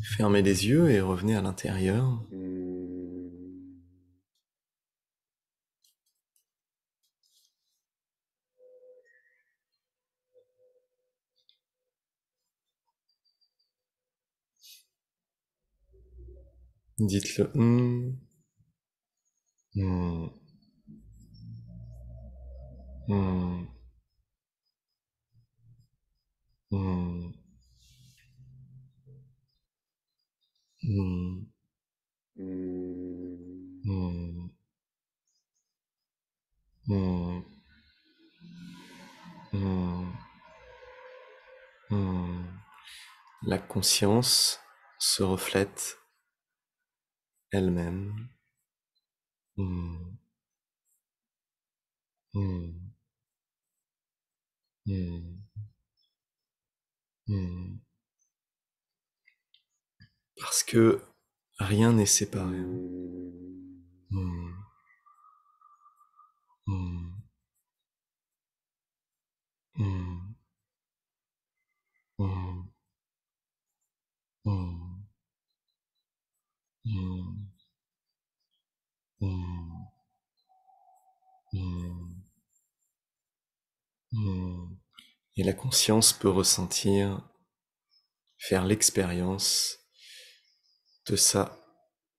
Fermez les yeux et revenez à l'intérieur. Dites-le hmm, hmm, hmm, hmm, hmm, hmm, hmm, hmm. La conscience se reflète elle-même. Hmm, hmm, hmm, hmm. Parce que rien n'est séparé. Hmm, hmm, hmm, hmm, hmm, hmm, hmm, hmm, hmm. Et la conscience peut ressentir, faire l'expérience de sa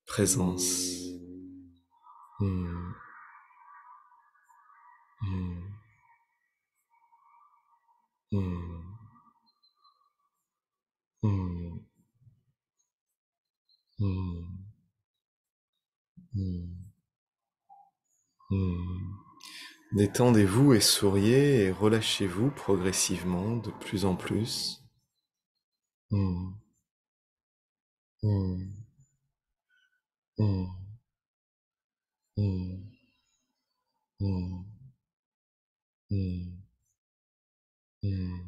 présence. Hmm, hmm, hmm, hmm, hmm, hmm, hmm. Détendez-vous et souriez et relâchez-vous progressivement de plus en plus. Hmm, hmm, hmm, hmm, hmm, hmm, hmm,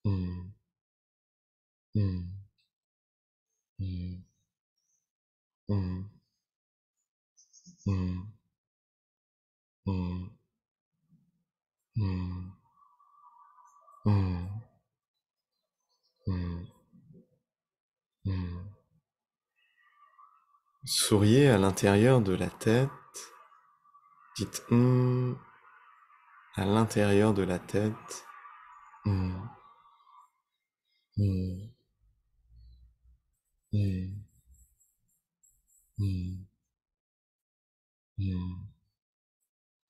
hmm, hmm, hmm, hmm, hmm, hmm, hmm, hmm, hmm, hmm. Souriez à l'intérieur de la tête. Dites à l'intérieur de la tête. Hmm, hmm, hmm, hmm, hmm.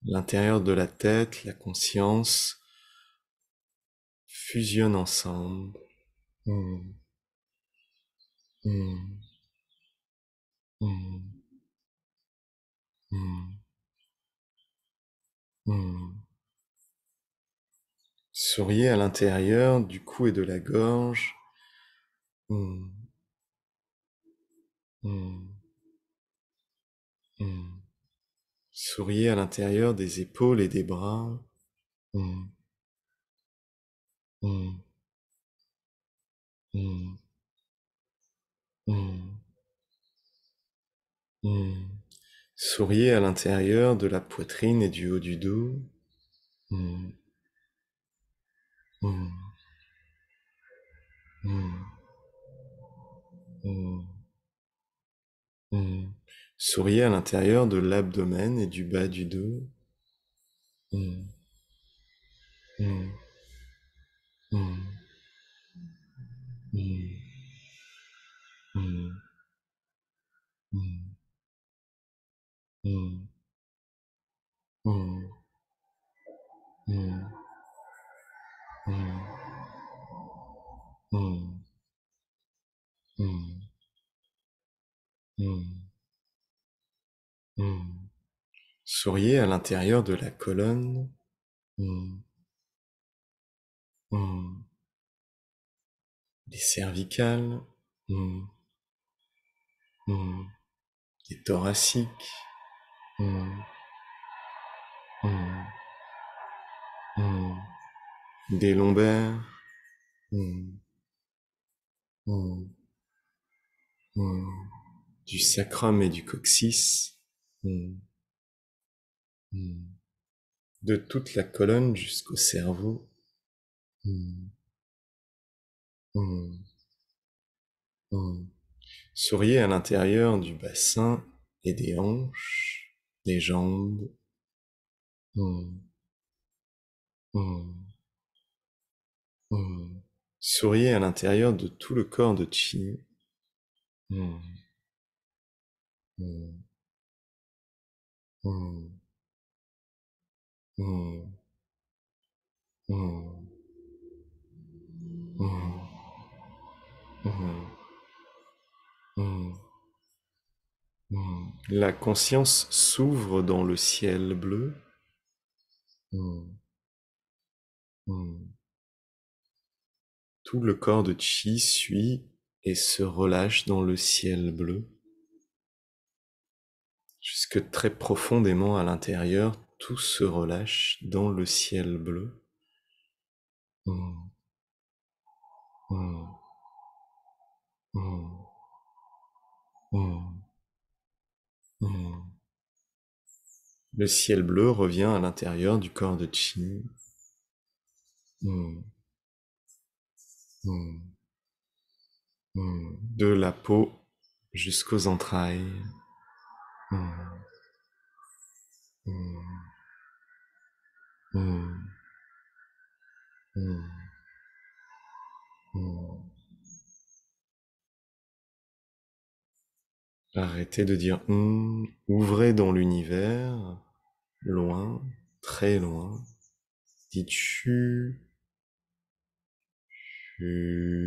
L'intérieur de la tête, la conscience fusionnent ensemble. Hmm, hmm, hmm, hmm, hmm. Souriez à l'intérieur du cou et de la gorge. Hmm, hmm, hmm. Souriez à l'intérieur des épaules et des bras. Hmm, hmm, hmm, hmm, hmm. Souriez à l'intérieur de la poitrine et du haut du dos. Hmm, hmm, hmm, hmm, hmm. Souriez à l'intérieur de l'abdomen et du bas du dos. Hmm, hmm, hmm, hmm, hmm, hmm, hmm, hmm, hmm, hmm, hmm, hmm, hmm, hmm. Souriez à l'intérieur de la colonne. Hmm, hmm. Les cervicales. Hmm, hmm. Les thoraciques. Hmm, hmm, hmm. Des lombaires. Hmm, hmm, hmm. Du sacrum et du coccyx. Hmm, hmm. De toute la colonne jusqu'au cerveau. Hmm, hmm, Hmm. Souriez à l'intérieur du bassin et des hanches, des jambes. Hmm. Hmm. Hmm. Souriez à l'intérieur de tout le corps de Chi. Hmm. Hmm. Hmm. Hmm. Hmm. Hmm. Hmm. Hmm. Hmm. La conscience s'ouvre dans le ciel bleu. Hmm. Hmm. Tout le corps de Chi suit et se relâche dans le ciel bleu. Jusque très profondément à l'intérieur, tout se relâche dans le ciel bleu. Hmm. Hmm. Hmm. Hmm. Hmm. Le ciel bleu revient à l'intérieur du corps de Chi. Hmm. Hmm. Hmm. De la peau jusqu'aux entrailles. Hmm. Hmm. Hmm. Hmm. Hmm. Arrêtez de dire ouvrez dans l'univers, loin, très loin. Dites chu, chu.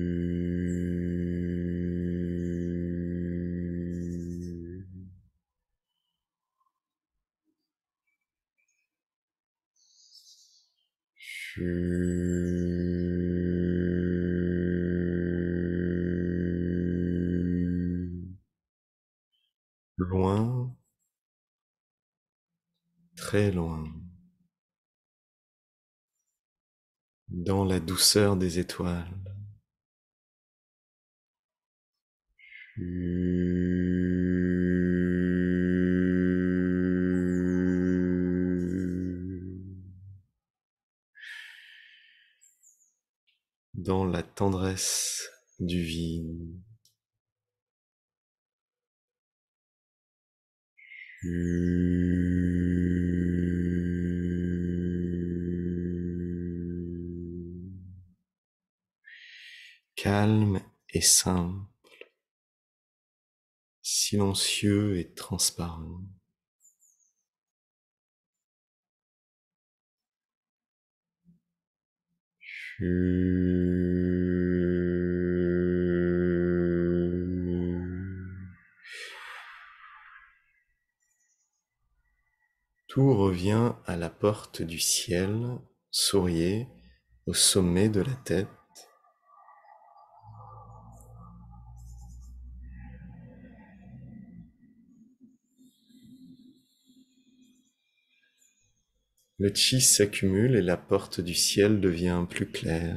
Loin, très loin, dans la douceur des étoiles. Dans la tendresse du vide. Calme et simple, silencieux et transparent. Tout revient à la porte du ciel, souriez au sommet de la tête. Le chi s'accumule et la porte du ciel devient plus claire.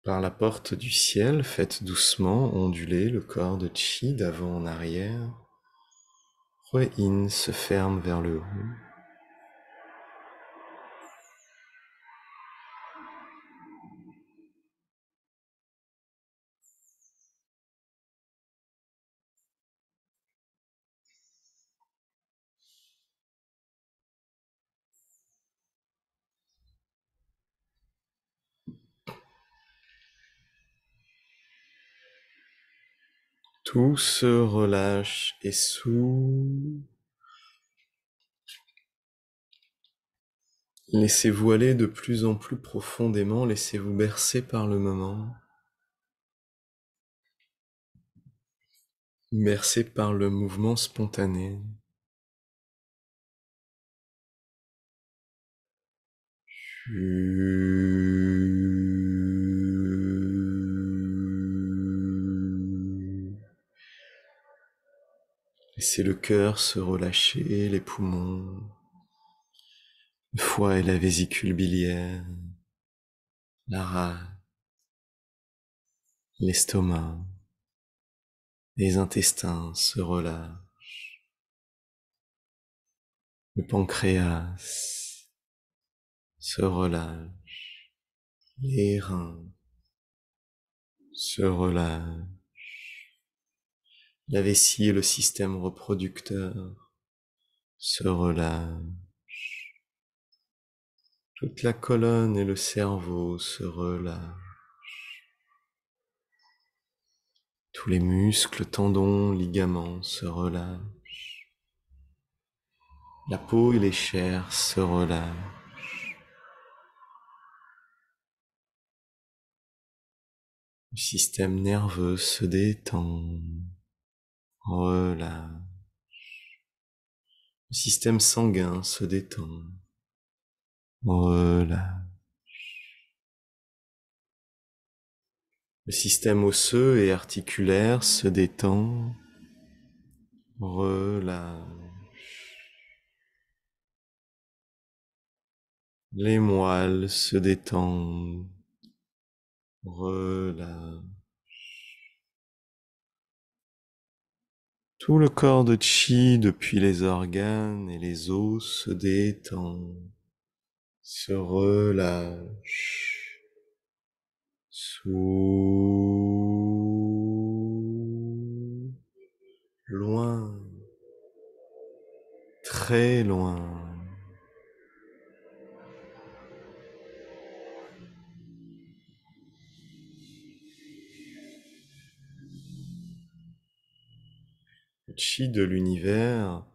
Par la porte du ciel, faites doucement onduler le corps de chi d'avant en arrière. Hue-in se ferme vers le haut. Tout se relâche et s'ouvre. Laissez-vous aller de plus en plus profondément, laissez-vous bercer par le moment, bercé par le mouvement spontané. Laissez le cœur se relâcher, les poumons, le foie et la vésicule biliaire, la rate, l'estomac, les intestins se relâchent. Le pancréas se relâche, les reins se relâchent, la vessie et le système reproducteur se relâchent, toute la colonne et le cerveau se relâchent, tous les muscles, tendons, ligaments se relâchent, la peau et les chairs se relâchent, le système nerveux se détend, relâche. Le système sanguin se détend, relâche. Le système osseux et articulaire se détend, relâche. Les moelles se détendent, relâche. Tout le corps de chi depuis les organes et les os se détend, se relâche. Sous, loin, très loin. Le chi de l'univers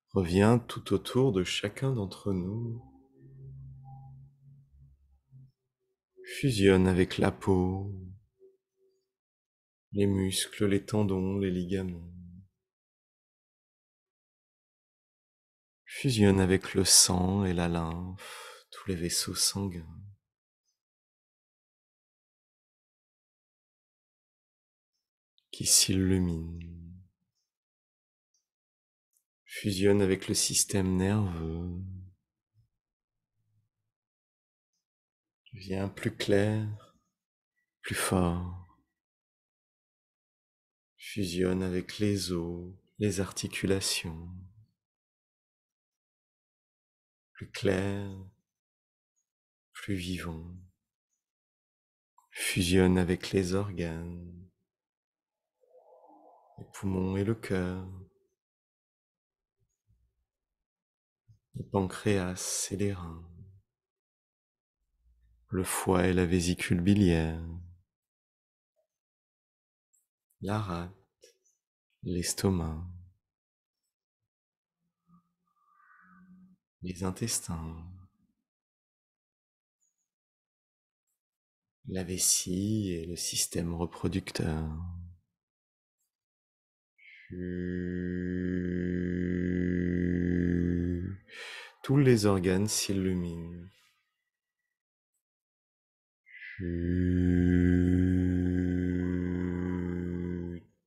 revient tout autour de chacun d'entre nous, fusionne avec la peau, les muscles, les tendons, les ligaments, fusionne avec le sang et la lymphe, tous les vaisseaux sanguins, qui s'illuminent, fusionne avec le système nerveux, devient plus clair, plus fort, fusionne avec les os, les articulations, plus clair, plus vivant, fusionne avec les organes, les poumons et le cœur, le pancréas et les reins, le foie et la vésicule biliaire, la rate, l'estomac, les intestins, la vessie et le système reproducteur. Tous les organes s'illuminent.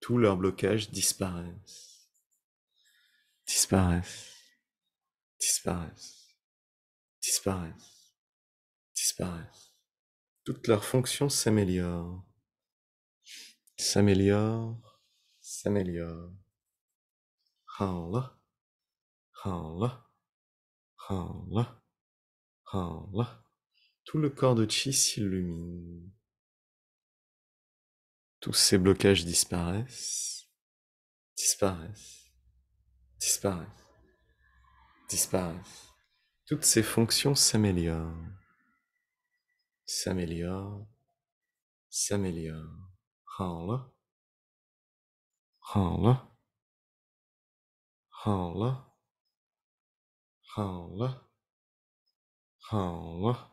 Tous leurs blocages disparaissent, disparaissent, disparaissent, disparaissent, disparaissent. Toutes leurs fonctions s'améliorent, s'améliorent, s'améliorent. Allah, Allah, Allah, Allah. Tout le corps de chi s'illumine. Tous ces blocages disparaissent, disparaissent, disparaissent, disparaissent. Toutes ces fonctions s'améliorent, s'améliorent, s'améliorent. Allah, Allah, Allah, Allah, Allah.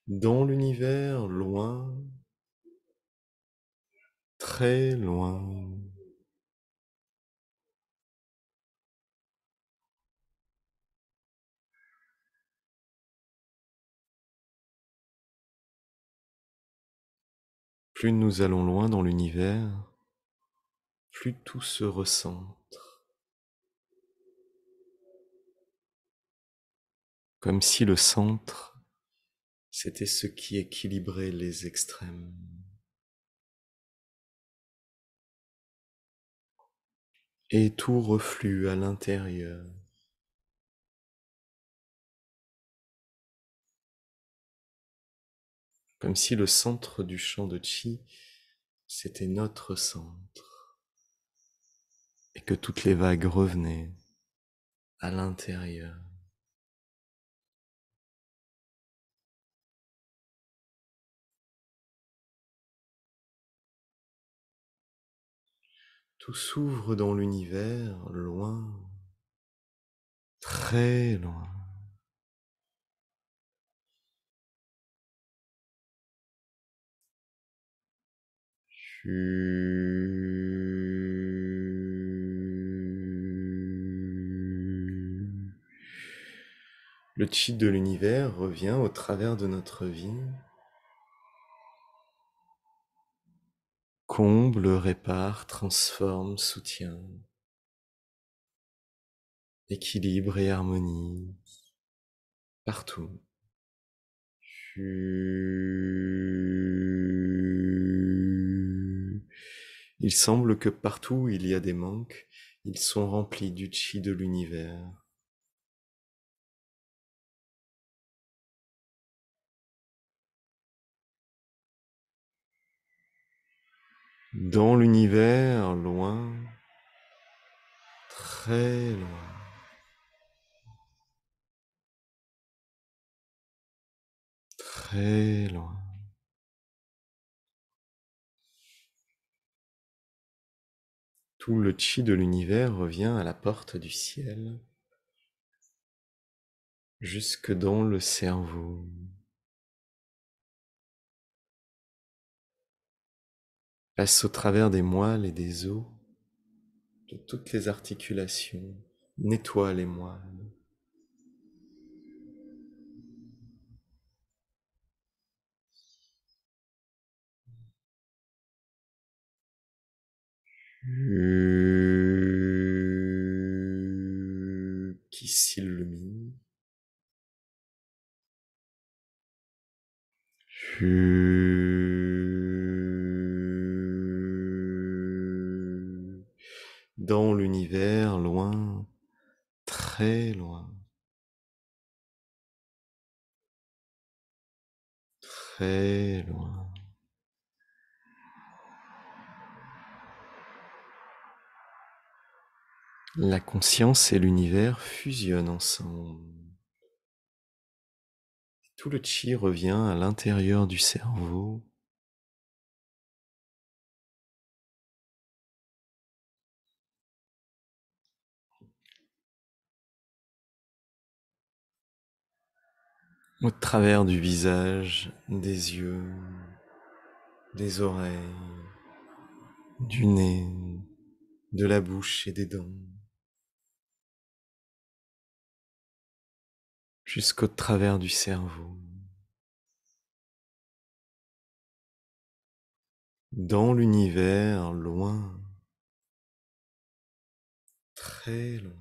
Dans l'univers, loin, très loin. Plus nous allons loin dans l'univers, plus tout se recentre. Comme si le centre, c'était ce qui équilibrait les extrêmes. et tout reflue à l'intérieur. Comme si le centre du champ de Qi, c'était notre centre, et que toutes les vagues revenaient à l'intérieur. Tout s'ouvre dans l'univers, loin, très loin. Le chi de l'univers revient au travers de notre vie, comble, répare, transforme, soutient, équilibre et harmonie partout. Il semble que partout où il y a des manques, ils sont remplis du chi de l'univers. Dans l'univers, loin, très loin. Très loin. Tout le chi de l'univers revient à la porte du ciel, jusque dans le cerveau. Passe au travers des moelles et des os, de toutes les articulations, nettoie les moelles. Qui s'illumine. Dans l'univers, loin, très loin, très loin. La conscience et l'univers fusionnent ensemble. Tout le chi revient à l'intérieur du cerveau. Au travers du visage, des yeux, des oreilles, du nez, de la bouche et des dents, jusqu'au travers du cerveau. Dans l'univers, loin, très loin.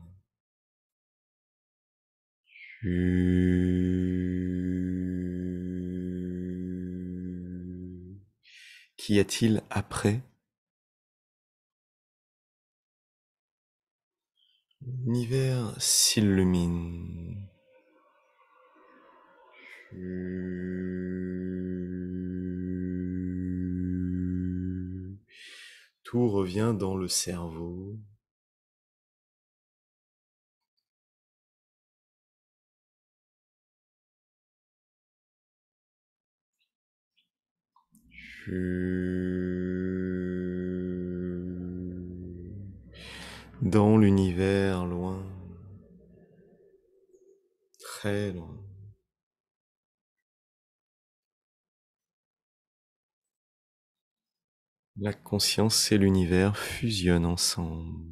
Qu'y a-t-il après? L'univers s'illumine. Tout revient dans le cerveau. Dans l'univers, loin, très loin. La conscience et l'univers fusionnent ensemble.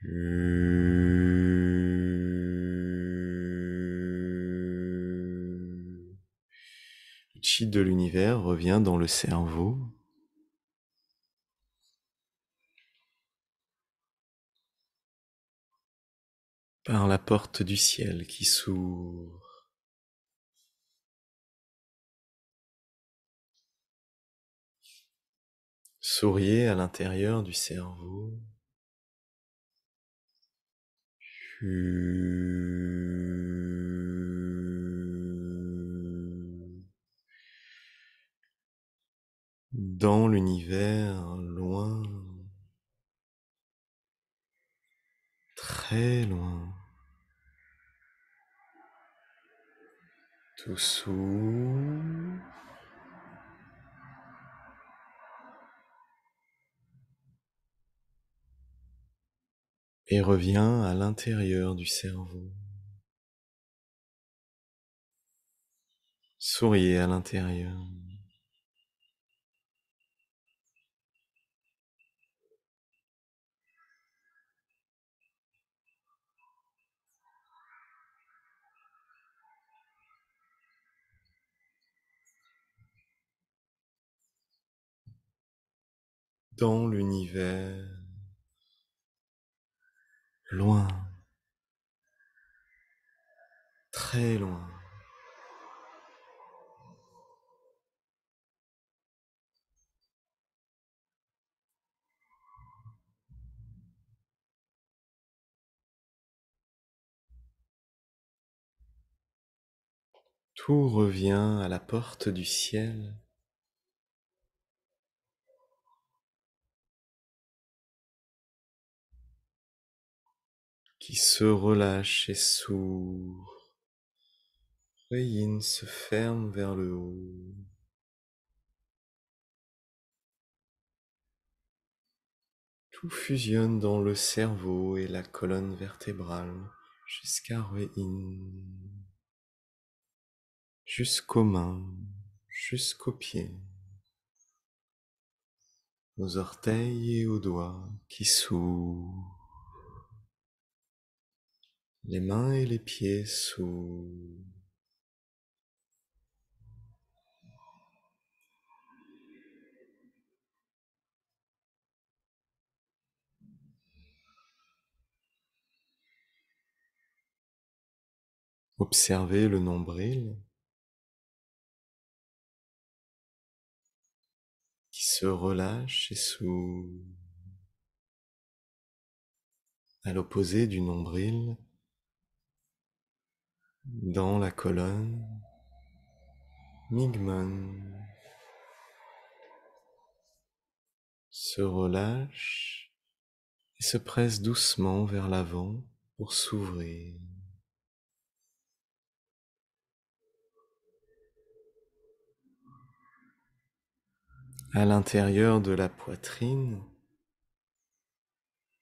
Le chi de l'univers revient dans le cerveau. Par la porte du ciel qui s'ouvre. Souriez à l'intérieur du cerveau. Dans l'univers, loin, très loin, tout s'ouvre et revient à l'intérieur du cerveau. Souriez à l'intérieur. Dans l'univers, loin, très loin. Tout revient à la porte du ciel qui se relâche et s'ouvre. Yin se ferme vers le haut. Tout fusionne dans le cerveau et la colonne vertébrale jusqu'à Yin, jusqu'aux mains, jusqu'aux pieds, aux orteils et aux doigts qui s'ouvrent. Les mains et les pieds s'ouvrent. Observez le nombril qui se relâche et s'ouvre. À l'opposé du nombril, dans la colonne, Migmon se relâche et se presse doucement vers l'avant pour s'ouvrir. À l'intérieur de la poitrine,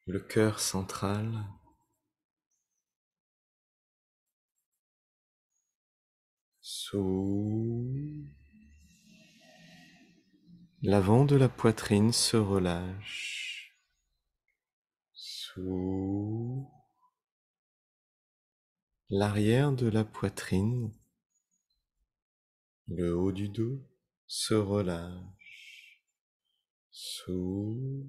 le cœur central s'ouvre. L'avant de la poitrine se relâche, s'ouvre. L'arrière de la poitrine, le haut du dos, se relâche, s'ouvre.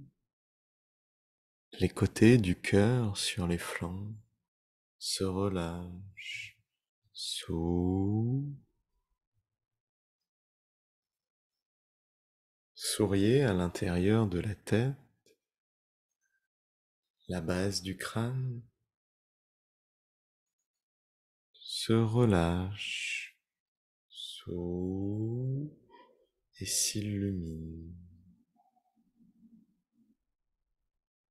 Les côtés du cœur sur les flancs se relâchent, s'ouvrent. Souriez à l'intérieur de la tête, la base du crâne se relâche, s'ouvre et s'illumine.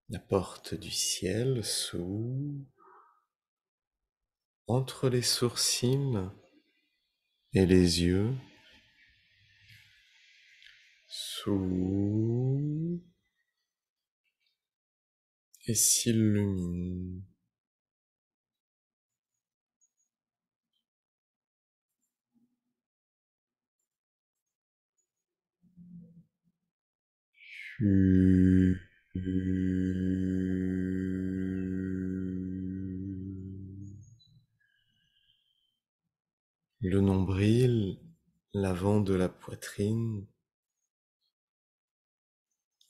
La porte du ciel s'ouvre entre les sourcils et les yeux, s'ouvre et s'illumine. Le nombril, l'avant de la poitrine,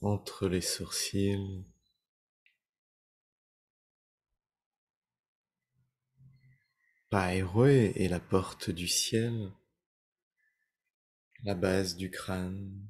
entre les sourcils, Paeroe est la porte du ciel, la base du crâne,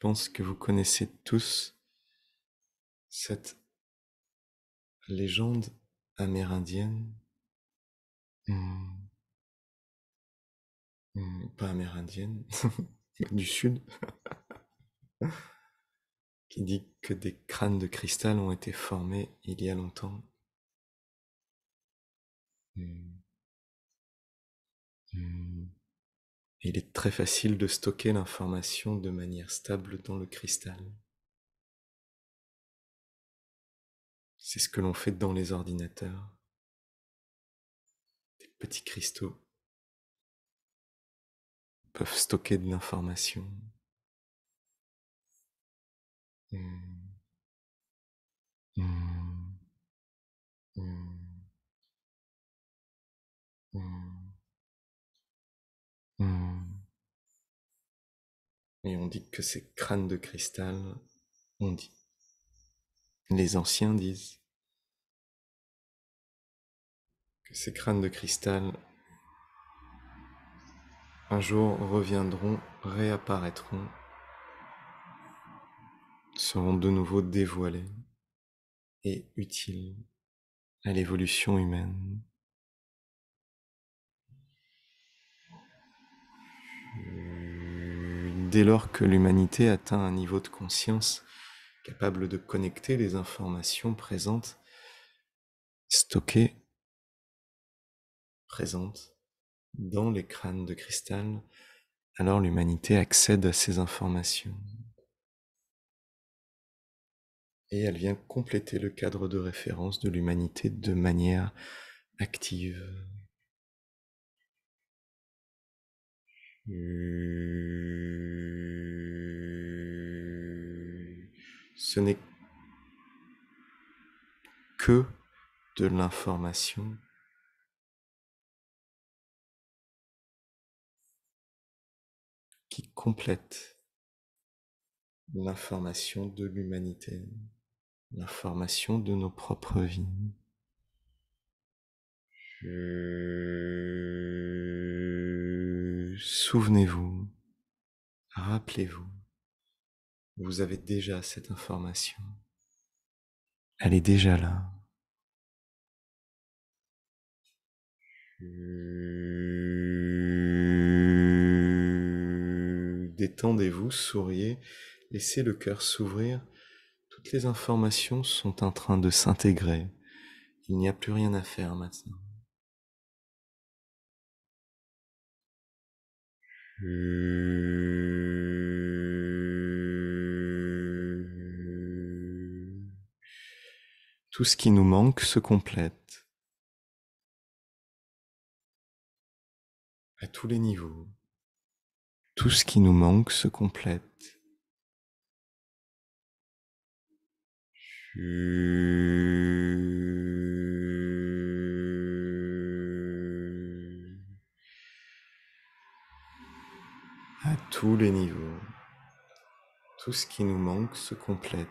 pense que vous connaissez tous cette légende amérindienne, hmm, pas amérindienne, du sud, qui dit que des crânes de cristal ont été formés il y a longtemps. Hmm, hmm. Il est très facile de stocker l'information de manière stable dans le cristal. C'est ce que l'on fait dans les ordinateurs. Des petits cristaux peuvent stocker de l'information. Hmm, hmm, hmm, hmm, hmm. Et on dit que ces crânes de cristal, on dit, les anciens disent, que ces crânes de cristal, un jour reviendront, réapparaîtront, seront de nouveau dévoilés et utiles à l'évolution humaine. Dès lors que l'humanité atteint un niveau de conscience capable de connecter les informations présentes, stockées, présentes dans les crânes de cristal, alors l'humanité accède à ces informations. Et elle vient compléter le cadre de référence de l'humanité de manière active. Ce n'est que de l'information qui complète l'information de l'humanité, l'information de nos propres vies. Souvenez-vous, rappelez-vous, vous avez déjà cette information. Elle est déjà là. Détendez-vous, souriez, laissez le cœur s'ouvrir. Toutes les informations sont en train de s'intégrer. Il n'y a plus rien à faire maintenant. Tout ce qui nous manque se complète à tous les niveaux. Tout ce qui nous manque se complète. À tous les niveaux. Tout ce qui nous manque se complète.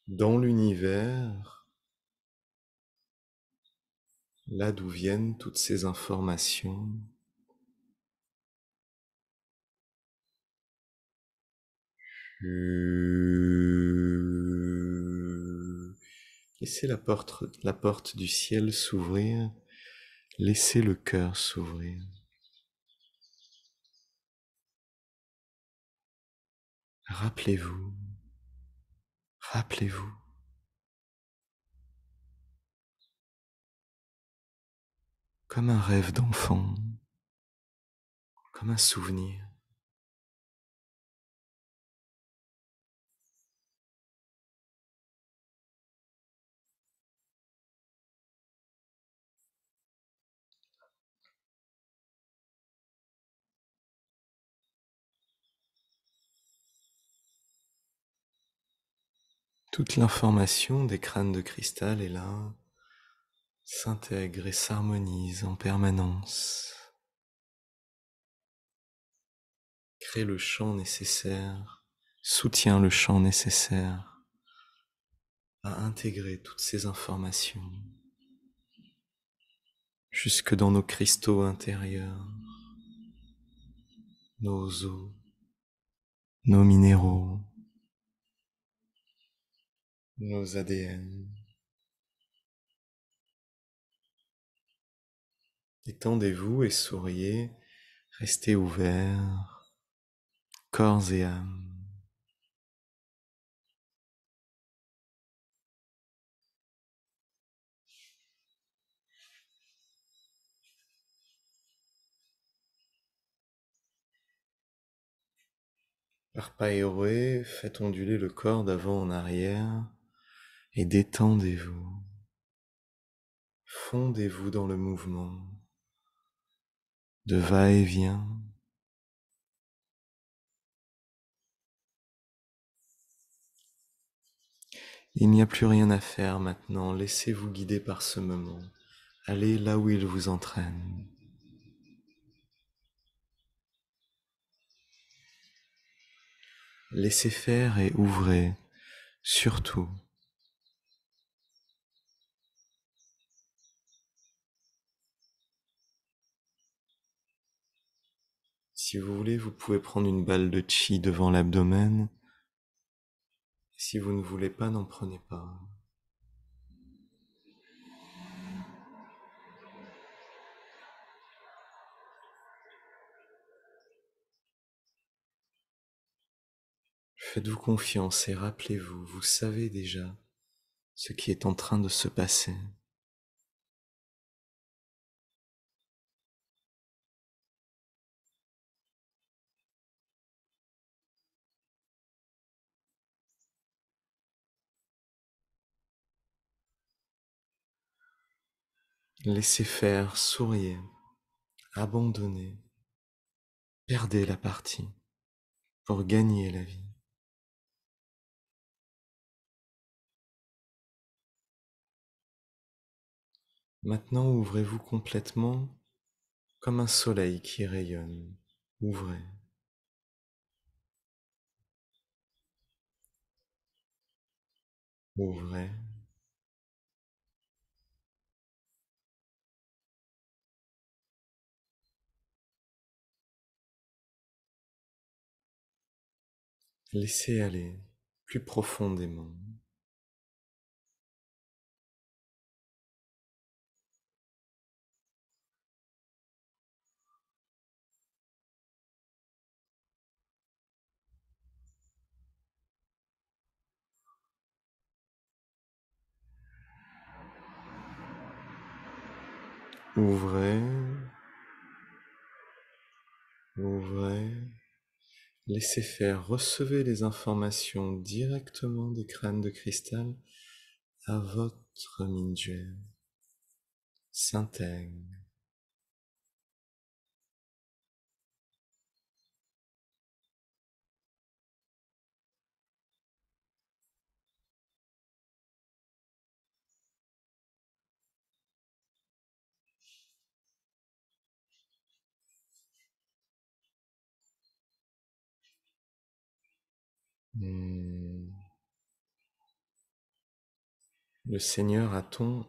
Dans l'univers, là d'où viennent toutes ces informations, laissez la porte du ciel s'ouvrir, laissez le cœur s'ouvrir. Rappelez-vous, rappelez-vous. Comme un rêve d'enfant, comme un souvenir. Toute l'information des crânes de cristal est là, s'intègre et s'harmonise en permanence. Crée le champ nécessaire, soutient le champ nécessaire à intégrer toutes ces informations jusque dans nos cristaux intérieurs, nos os, nos minéraux, nos ADN. Détendez-vous et souriez, restez ouverts, corps et âme. Par Paeroe, faites onduler le corps d'avant en arrière et détendez-vous. Fondez-vous dans le mouvement de va-et-vient. Il n'y a plus rien à faire maintenant, laissez-vous guider par ce moment. Allez là où il vous entraîne. Laissez faire et ouvrez, surtout. Si vous voulez, vous pouvez prendre une balle de chi devant l'abdomen. Si vous ne voulez pas, n'en prenez pas. Faites-vous confiance et rappelez-vous, vous savez déjà ce qui est en train de se passer. Laissez faire, souriez, abandonnez, perdez la partie pour gagner la vie. Maintenant, ouvrez-vous complètement comme un soleil qui rayonne. Ouvrez. Ouvrez. Laissez aller plus profondément. Ouvrez. Ouvrez. Laissez faire, recevez les informations directement des crânes de cristal à votre Mingyue. S'intègre. Le Seigneur Aton,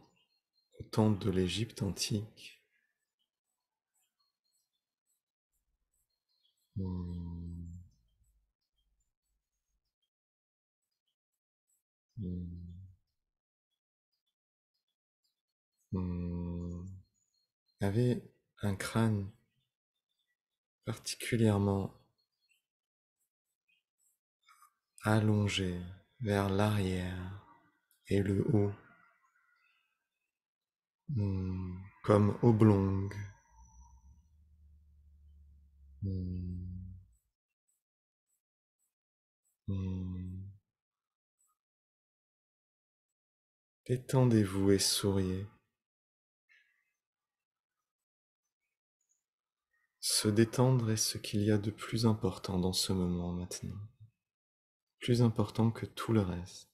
au temple de l'Égypte antique, avait un crâne particulièrement allongé vers l'arrière et le haut, comme oblong. Détendez-vous et souriez. Se détendre est ce qu'il y a de plus important dans ce moment maintenant. Plus important que tout le reste.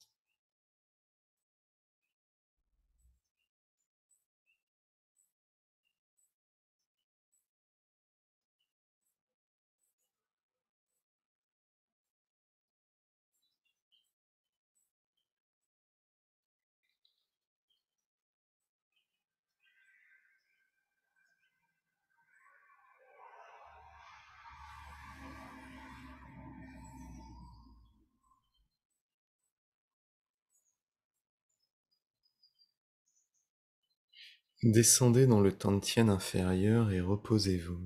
Descendez dans le Tantien inférieur et reposez-vous.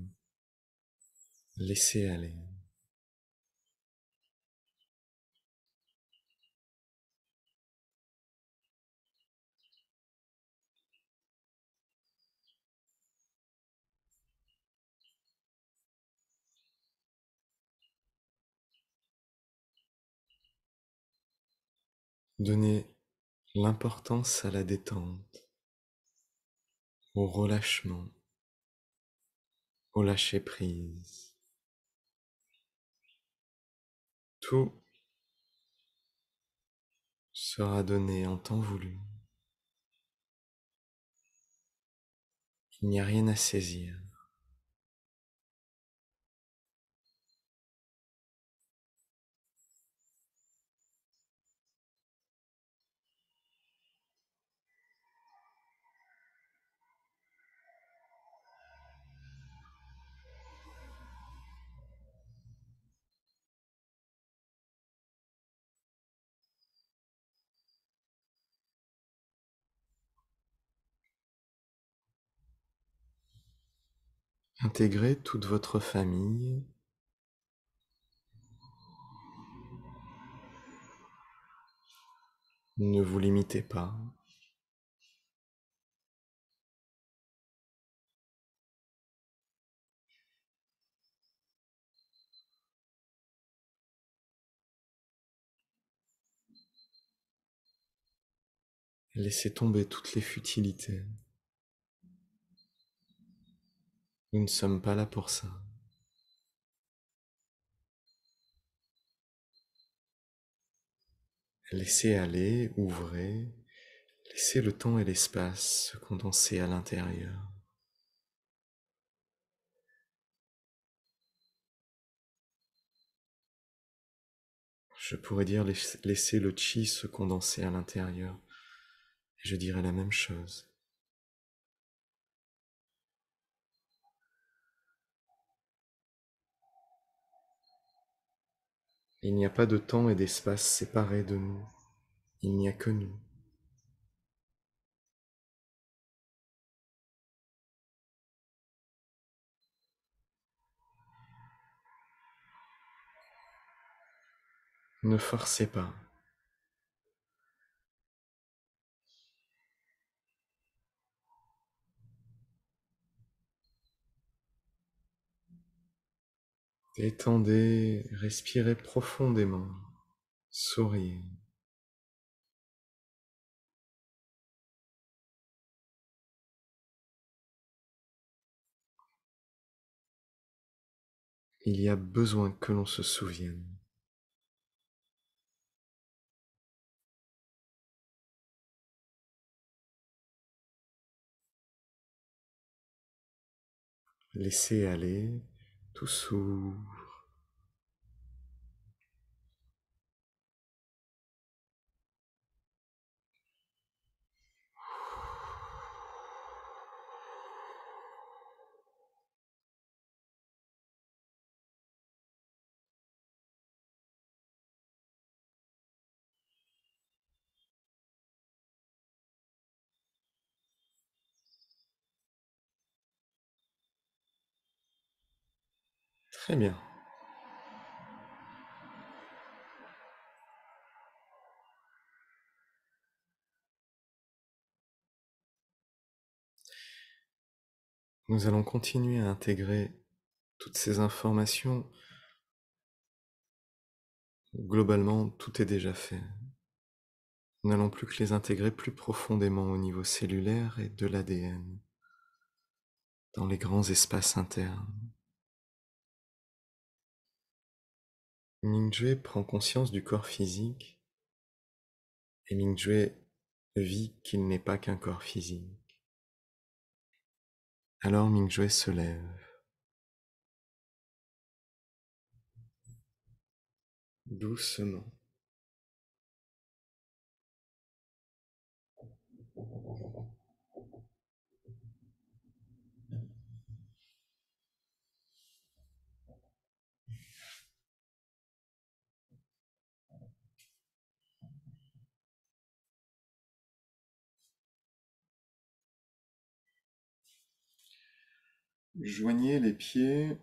Laissez aller. Donnez l'importance à la détente, au relâchement, au lâcher-prise. Tout sera donné en temps voulu. Il n'y a rien à saisir. Intégrez toute votre famille. Ne vous limitez pas. Laissez tomber toutes les futilités. Nous ne sommes pas là pour ça. Laissez aller, ouvrez, laissez le temps et l'espace se condenser à l'intérieur. Je pourrais dire laissez le chi se condenser à l'intérieur, et je dirais la même chose. Il n'y a pas de temps et d'espace séparés de nous, il n'y a que nous. Ne forcez pas. Détendez, respirez profondément, souriez. Il y a besoin que l'on se souvienne. Laissez aller, tout s'ouvre. Très bien. Nous allons continuer à intégrer toutes ces informations. Globalement, tout est déjà fait. Nous n'allons plus que les intégrer plus profondément au niveau cellulaire et de l'ADN, dans les grands espaces internes. Mingjue prend conscience du corps physique et Mingjue vit qu'il n'est pas qu'un corps physique. Alors Mingjue se lève, doucement. Joignez les pieds.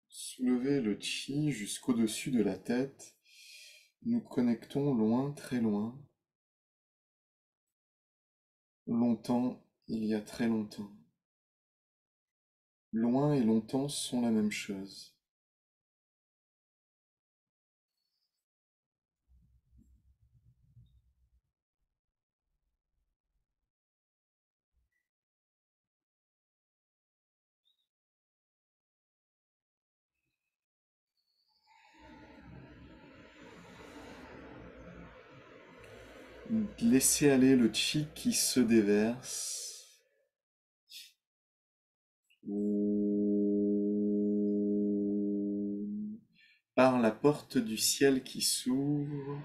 Soulevez le chi jusqu'au-dessus de la tête. Nous connectons loin, très loin. Longtemps, il y a très longtemps. Loin et longtemps sont la même chose. Laissez aller le chi qui se déverse. Par la porte du ciel qui s'ouvre,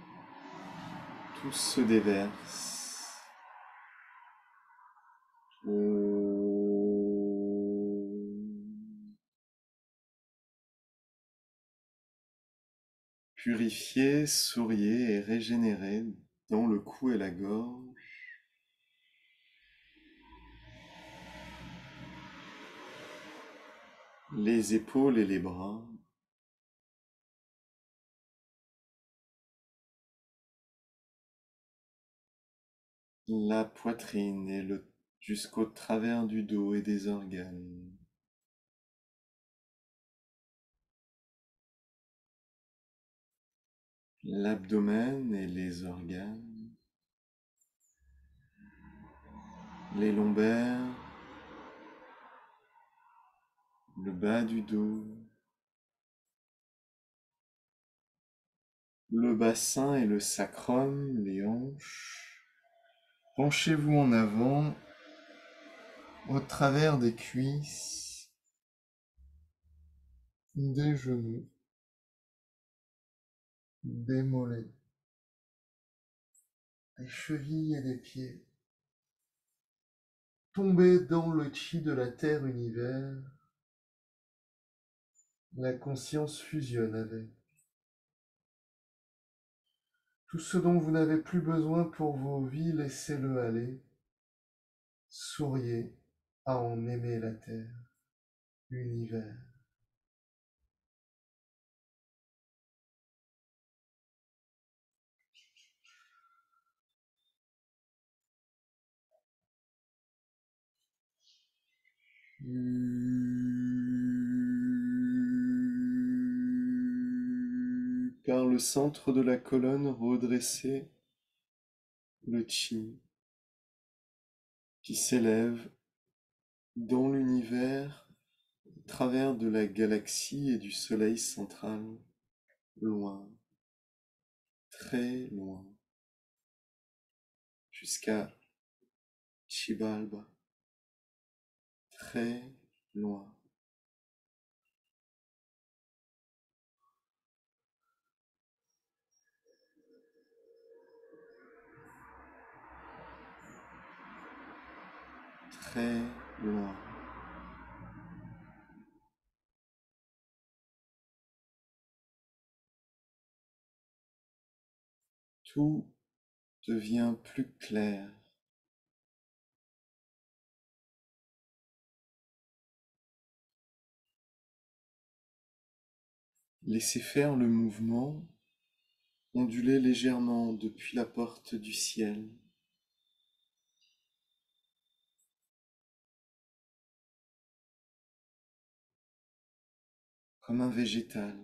tout se déverse. Purifiez, souriez et régénérez dans le cou et la gorge. Les épaules et les bras. La poitrine et jusqu'au travers du dos et des organes. L'abdomen et les organes. Les lombaires. Le bas du dos. Le bassin et le sacrum, les hanches. Penchez-vous en avant, au travers des cuisses, des genoux, des mollets, des chevilles et des pieds. Tombez dans le chi de la terre univers. La conscience fusionne avec. Tout ce dont vous n'avez plus besoin pour vos vies, laissez-le aller. Souriez à en aimer la terre, l'univers. Par le centre de la colonne, redressez le chi qui s'élève dans l'univers, au travers de la galaxie et du soleil central, loin, très loin, jusqu'à Xibalba, très loin. Très loin. Tout devient plus clair. Laissez faire le mouvement, onduler légèrement depuis la porte du ciel. Comme un végétal.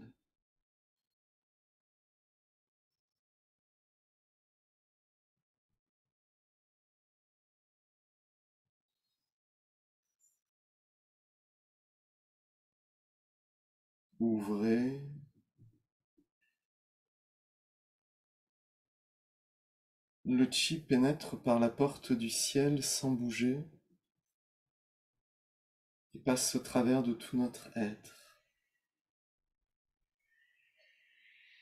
Ouvrez. Le chi pénètre par la porte du ciel sans bouger et passe au travers de tout notre être.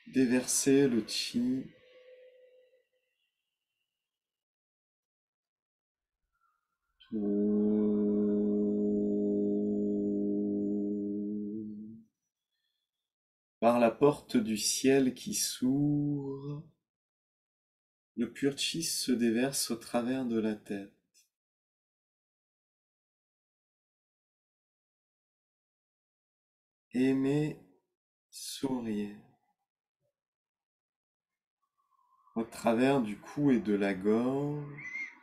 Déversez le chi. Par la porte du ciel qui s'ouvre, Le pur chi se déverse au travers de la tête. Aimez, souriez. Au travers du cou et de la gorge,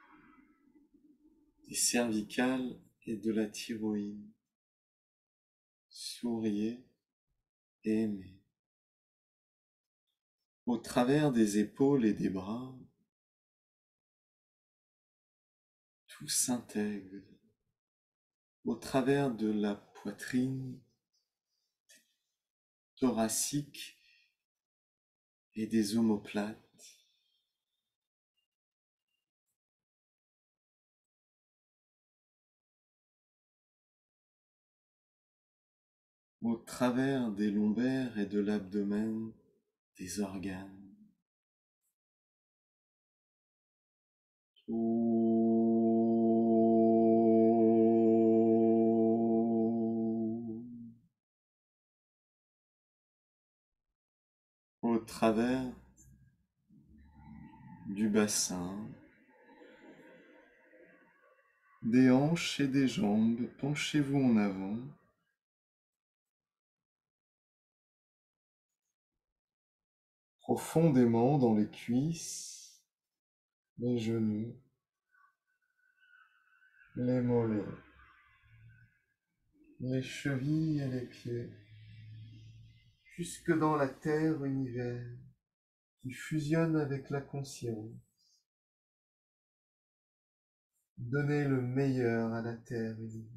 des cervicales et de la thyroïde. Souriez, aimez. Au travers des épaules et des bras, tout s'intègre. Au travers de la poitrine thoracique et des omoplates. Au travers des lombaires et de l'abdomen, des organes. Au travers du bassin, des hanches et des jambes, penchez-vous en avant. Profondément dans les cuisses, les genoux, les mollets, les chevilles et les pieds, jusque dans la terre univers qui fusionne avec la conscience. Donnez le meilleur à la terre univers.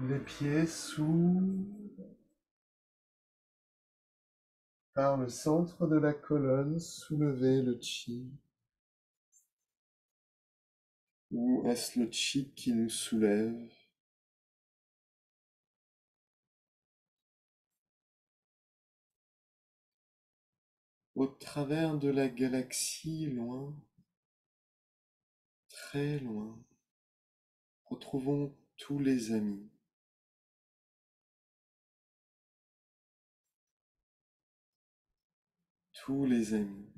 Les pieds sous par le centre de la colonne, soulevez le chi. Ou est-ce le chi qui nous soulève? Au travers de la galaxie, loin, très loin, retrouvons tous les amis. Tous les amis.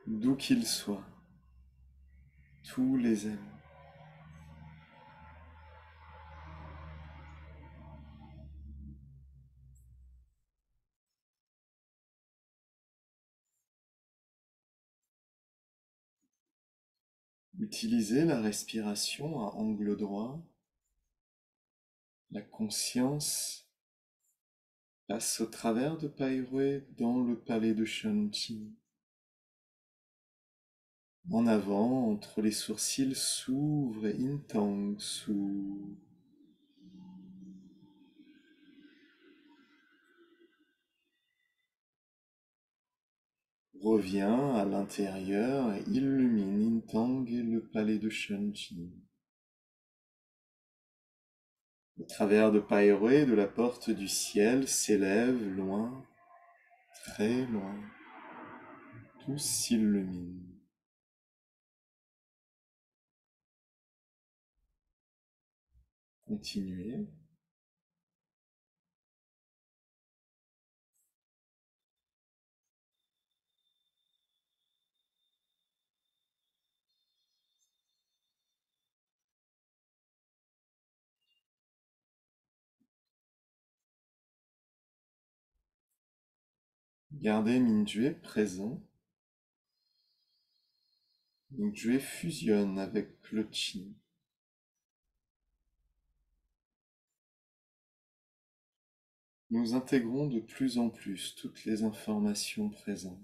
D'où qu'ils soient. Tous les amis. Utilisez la respiration à angle droit. La conscience passe au travers de Pairue dans le palais de Shanti. En avant, entre les sourcils, s'ouvre et Intang s'ouvre. Revient à l'intérieur et illumine Intang et le palais de Shanti. Au travers de Pairue, de la porte du ciel, s'élève loin, très loin. Tout s'illumine. Continuez. Gardez Mingyue présent. Mingyue fusionne avec le Qi. Nous intégrons de plus en plus toutes les informations présentes.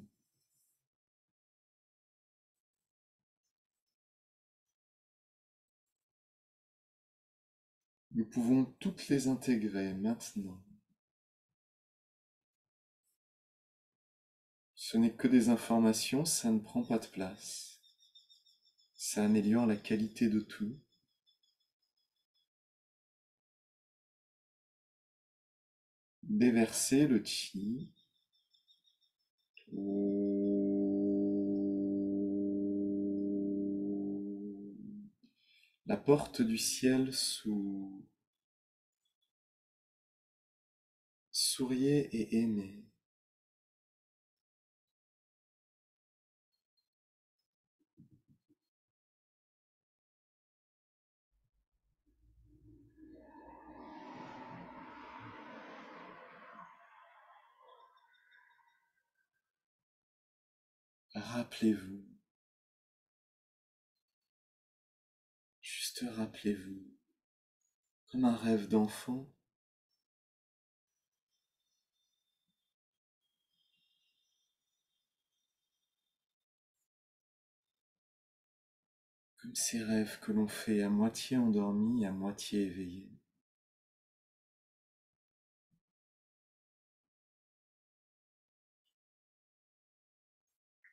Nous pouvons toutes les intégrer maintenant. Ce n'est que des informations, ça ne prend pas de place. Ça améliore la qualité de tout. déversez le chi. La porte du ciel s'ouvre. Souriez et aimez. Rappelez-vous, juste rappelez-vous, comme un rêve d'enfant, comme ces rêves que l'on fait à moitié endormi, à moitié éveillé.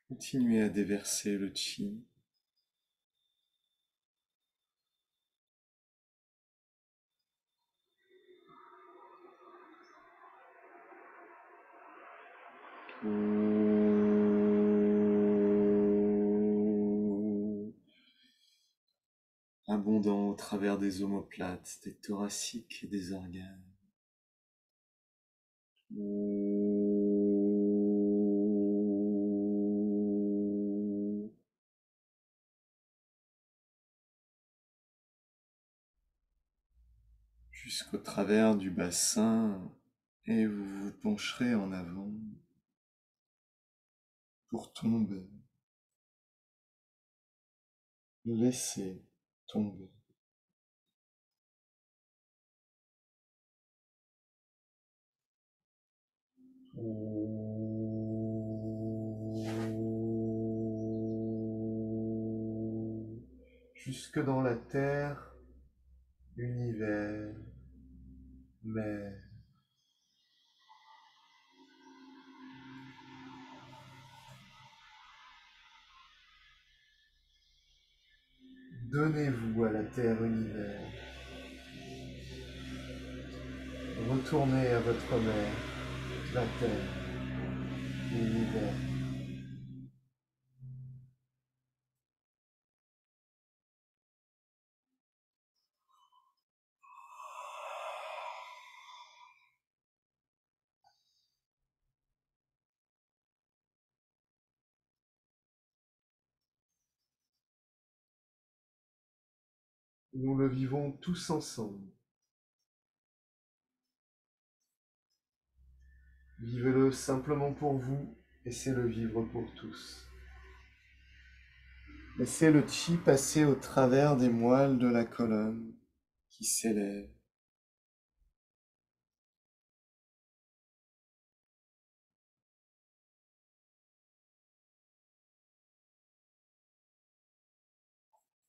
Continuez à déverser le chi. Abondant au travers des omoplates, des thoraciques et des organes. Jusqu'au travers du bassin, et vous vous pencherez en avant pour tomber. Laissez tomber. Jusque dans la terre, univers, mer. Donnez-vous à la terre univers. Retournez à votre mère, la terre, l'univers. Nous le vivons tous ensemble. Vivez-le simplement pour vous, laissez-le vivre pour tous. Laissez le chi passer au travers des moelles de la colonne qui s'élèvent.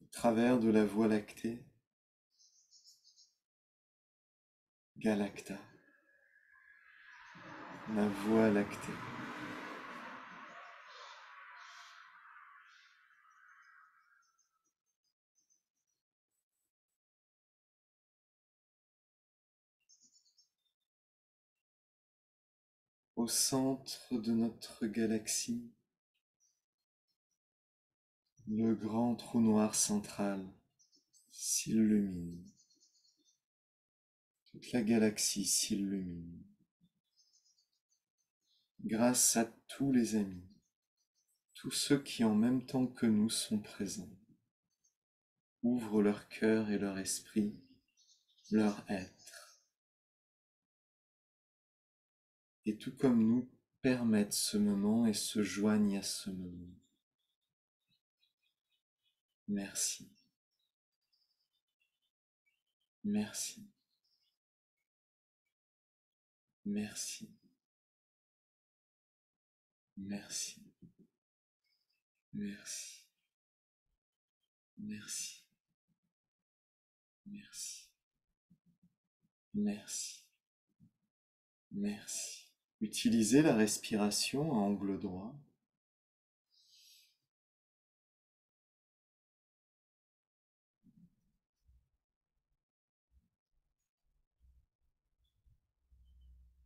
Au travers de la voie lactée, Galacta, la voie lactée. Au centre de notre galaxie, le grand trou noir central s'illumine. Toute la galaxie s'illumine. Grâce à tous les amis, tous ceux qui en même temps que nous sont présents, ouvrent leur cœur et leur esprit, leur être, et tout comme nous permettent ce moment et se joignent à ce moment. Merci. Merci. Merci. Merci. Merci. Merci. Merci. Merci. Merci. Utilisez la respiration à angle droit.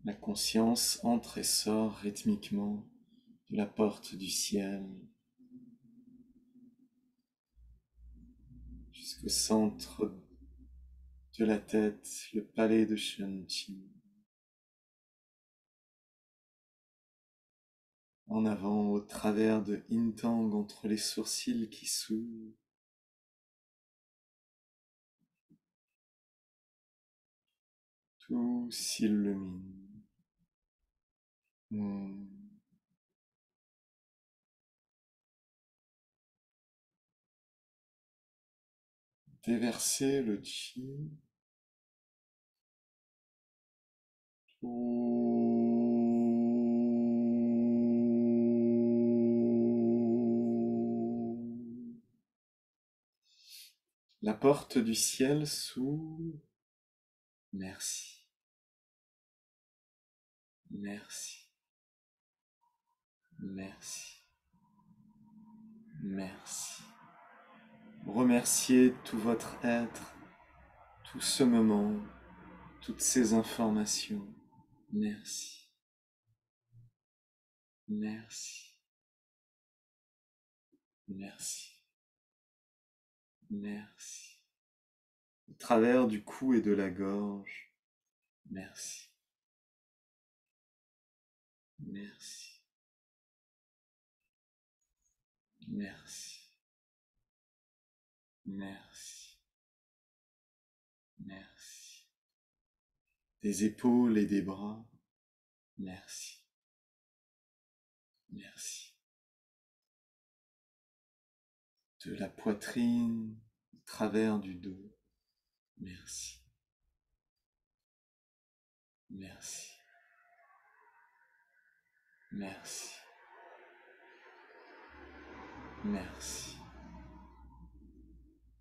La conscience entre et sort rythmiquement de la porte du ciel jusqu'au centre de la tête, le palais de Shenqi. En avant, au travers de Intang, entre les sourcils qui s'ouvrent. Tout s'illumine. Déverser le chi. La porte du ciel s'ouvre. Merci. Merci. Merci. Merci. Remerciez tout votre être, tout ce moment, toutes ces informations. Merci. Merci. Merci. Merci. Au travers du cou et de la gorge. Merci. Merci. Merci. Merci. Merci. Des épaules et des bras. Merci. Merci. De la poitrine, au travers du dos. Merci. Merci. Merci. Merci.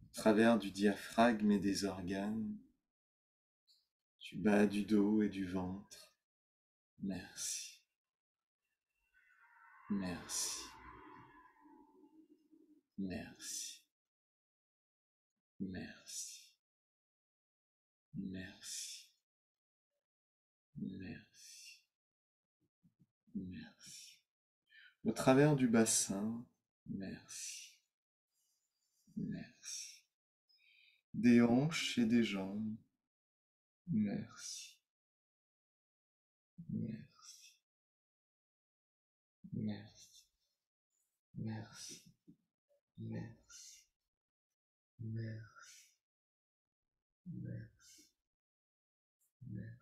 Au travers du diaphragme et des organes, du bas du dos et du ventre. Merci. Merci. Merci. Merci. Merci. Merci. Merci. Au travers du bassin, merci. Merci. Des hanches et des jambes, merci. Merci. Merci. Merci. Merci. Merci. Merci. Merci.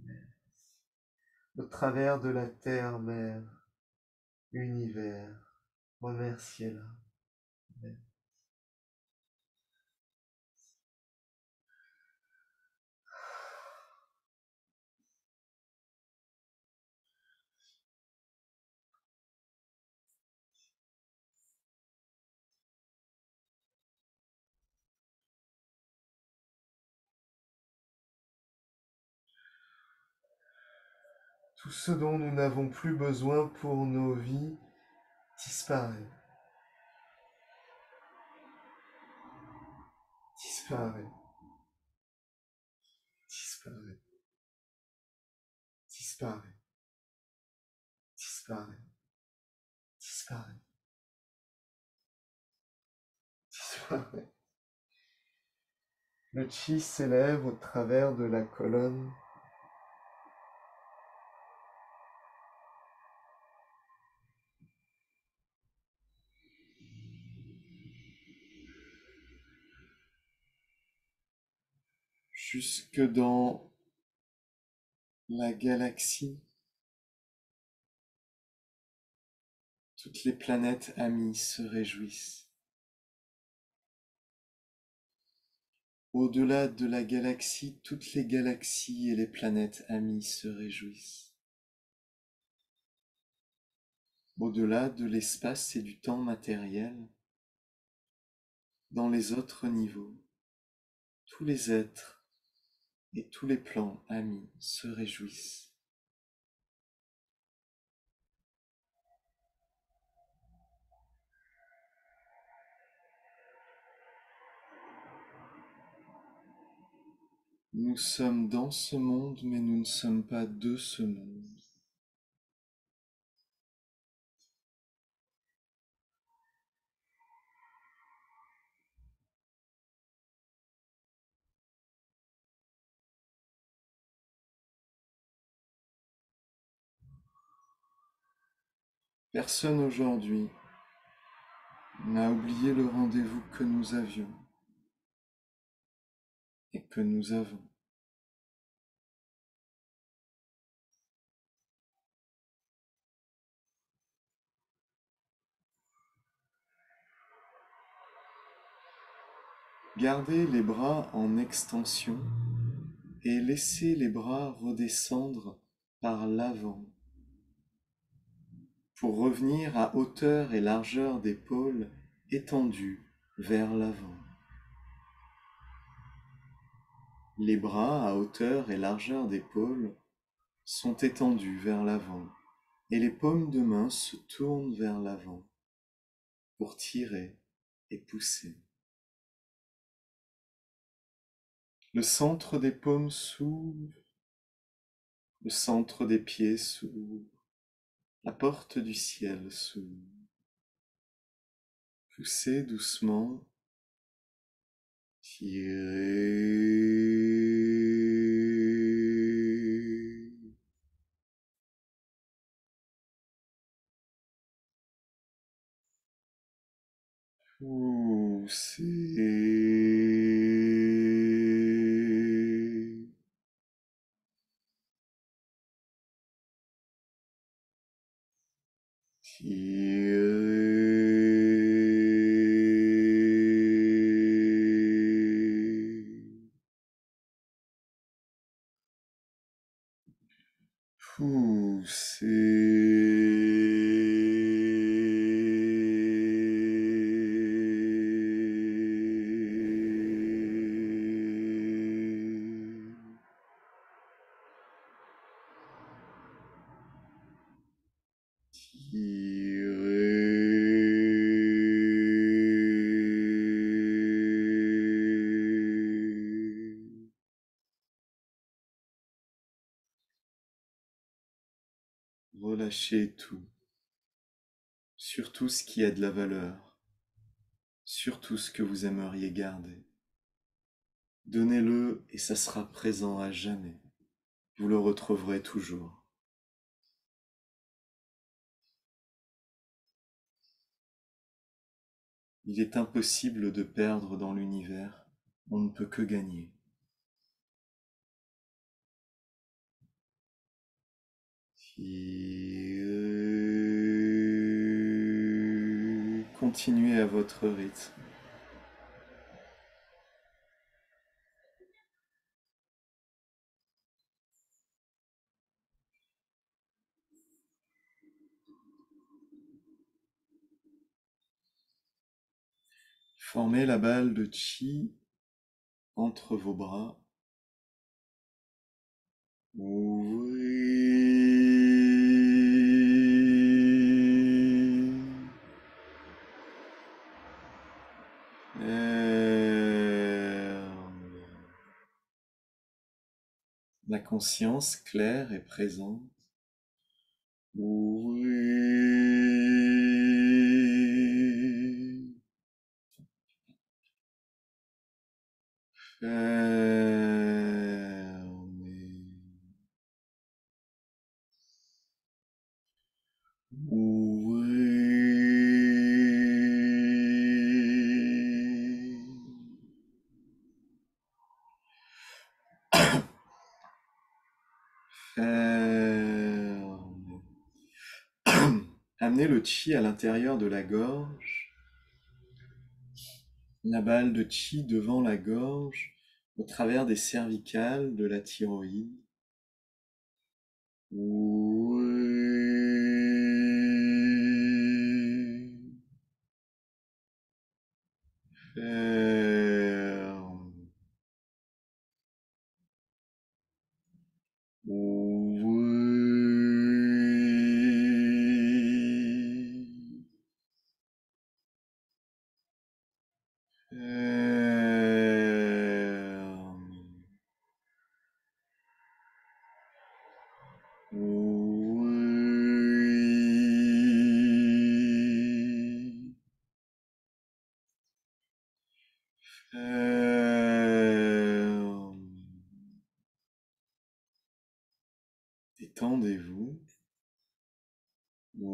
Merci. Au travers de la terre, mer, univers, remerciez-la. Tout ce dont nous n'avons plus besoin pour nos vies disparaît. Disparaît. Disparaît. Disparaît. Disparaît. Disparaît. Disparaît. Le chi s'élève au travers de la colonne. Jusque dans la galaxie. Toutes les planètes amies se réjouissent. Au-delà de la galaxie, toutes les galaxies et les planètes amies se réjouissent. Au-delà de l'espace et du temps matériel, dans les autres niveaux, tous les êtres et tous les plans amis se réjouissent. Nous Nous sommes dans ce monde, mais nous ne sommes pas de ce monde. Personne aujourd'hui n'a oublié le rendez-vous que nous avions et que nous avons. Gardez les bras en extension et laissez les bras redescendre par l'avant pour revenir à hauteur et largeur d'épaule étendue vers l'avant. Les bras à hauteur et largeur d'épaule sont étendus vers l'avant et les paumes de main se tournent vers l'avant pour tirer et pousser. Le centre des paumes s'ouvre, le centre des pieds s'ouvre, la porte du ciel s'ouvre. Poussez doucement, tirez. Poussez. Tirez. Poussez. Tirez. Relâchez tout, surtout ce qui a de la valeur, surtout ce que vous aimeriez garder. Donnez-le et ça sera présent à jamais. Vous le retrouverez toujours. Il est impossible de perdre dans l'univers, on ne peut que gagner. Continuez à votre rythme. Formez la balle de chi entre vos bras. La conscience claire et présente. Fermez. Fermez. Amenez le chi à l'intérieur de la gorge, la balle de chi devant la gorge, au travers des cervicales, de la thyroïde. Ferme. Ferme. Ferme.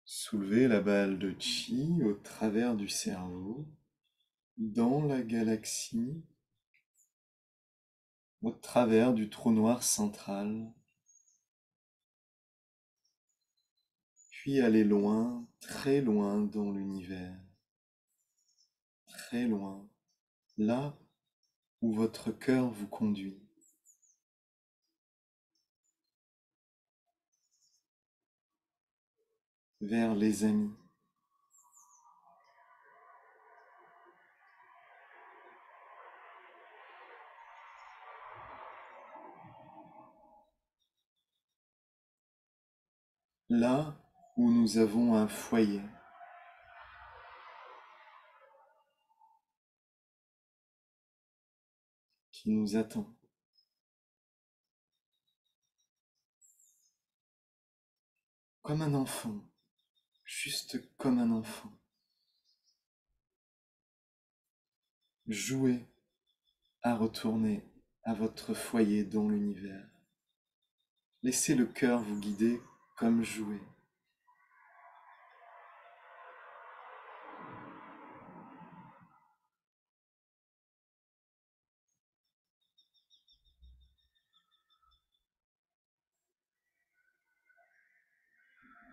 Soulevez la balle de chi au travers du cerveau, dans la galaxie, au travers du trou noir central, puis allez loin, très loin dans l'univers, très loin, là où votre cœur vous conduit. Vers les amis. Là où nous avons un foyer. Qui nous attend. Comme un enfant, juste comme un enfant. Jouez à retourner à votre foyer dans l'univers. Laissez le cœur vous guider comme jouer.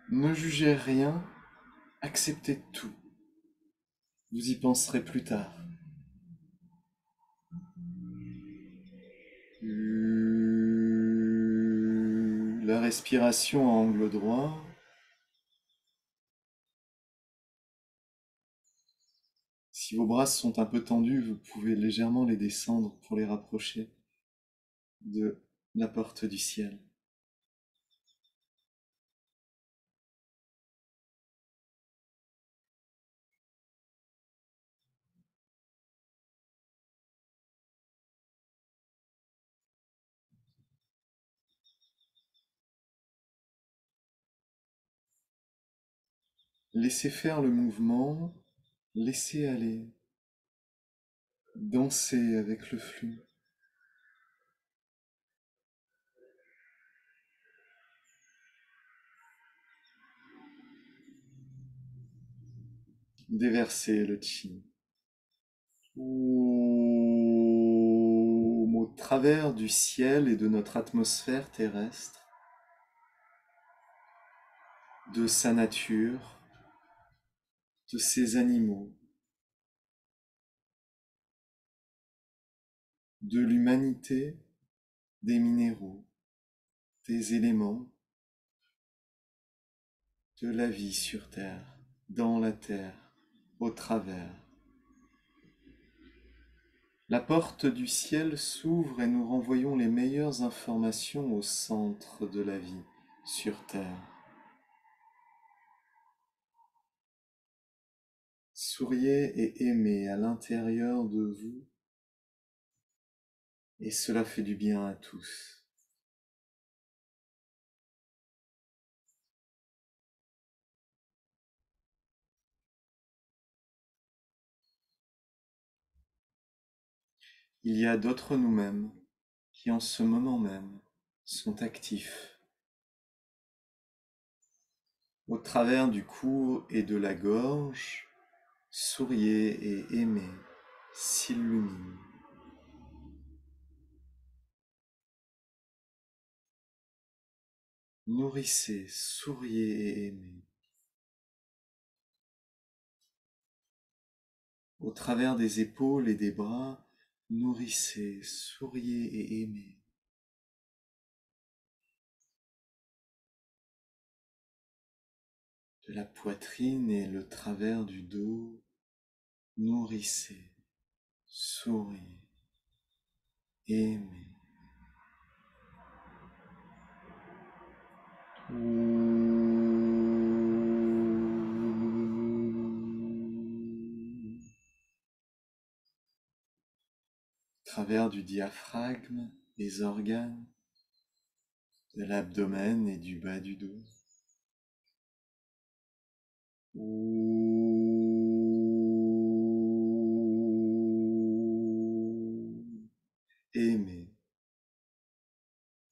Ne jugez rien, acceptez tout. Vous y penserez plus tard. La respiration à angle droit. Si vos bras sont un peu tendus, vous pouvez légèrement les descendre pour les rapprocher de la porte du ciel. Laissez faire le mouvement, laissez aller, dansez avec le flux. Déversez le chi. Au travers du ciel et de notre atmosphère terrestre, de sa nature, de ses animaux, de l'humanité, des minéraux, des éléments, de la vie sur Terre, dans la Terre, au travers. La porte du ciel s'ouvre et nous renvoyons les meilleures informations au centre de la vie sur Terre. Souriez et aimez à l'intérieur de vous, et cela fait du bien à tous. Il y a d'autres nous-mêmes qui en ce moment même sont actifs. Au travers du cou et de la gorge, souriez et aimez, s'illumine. Nourrissez, souriez et aimez. Au travers des épaules et des bras, nourrissez, souriez et aimez. De la poitrine et le travers du dos, nourrissez, souriez, aimez. Au travers du diaphragme, des organes, de l'abdomen et du bas du dos. Aimer,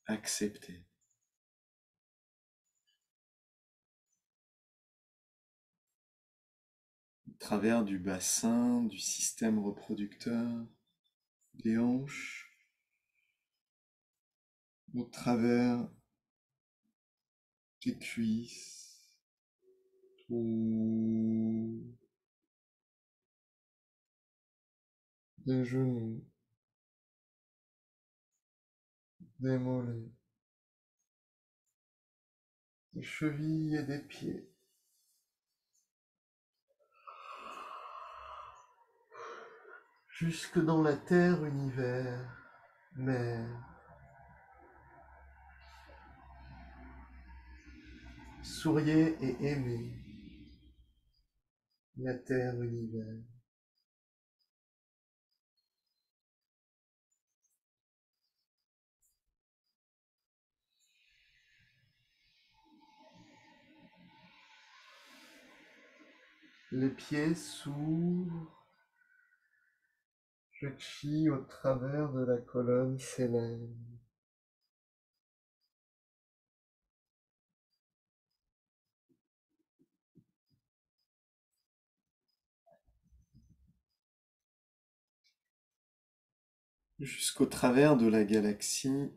accepter. Au travers du bassin, du système reproducteur, des hanches, au travers des cuisses, des genoux, des mollets, des chevilles et des pieds. Jusque dans la terre univers, mer, souriez et aimez la terre univers. Les pieds s'ouvrent, le chi au travers de la colonne s'élève. Jusqu'au travers de la galaxie,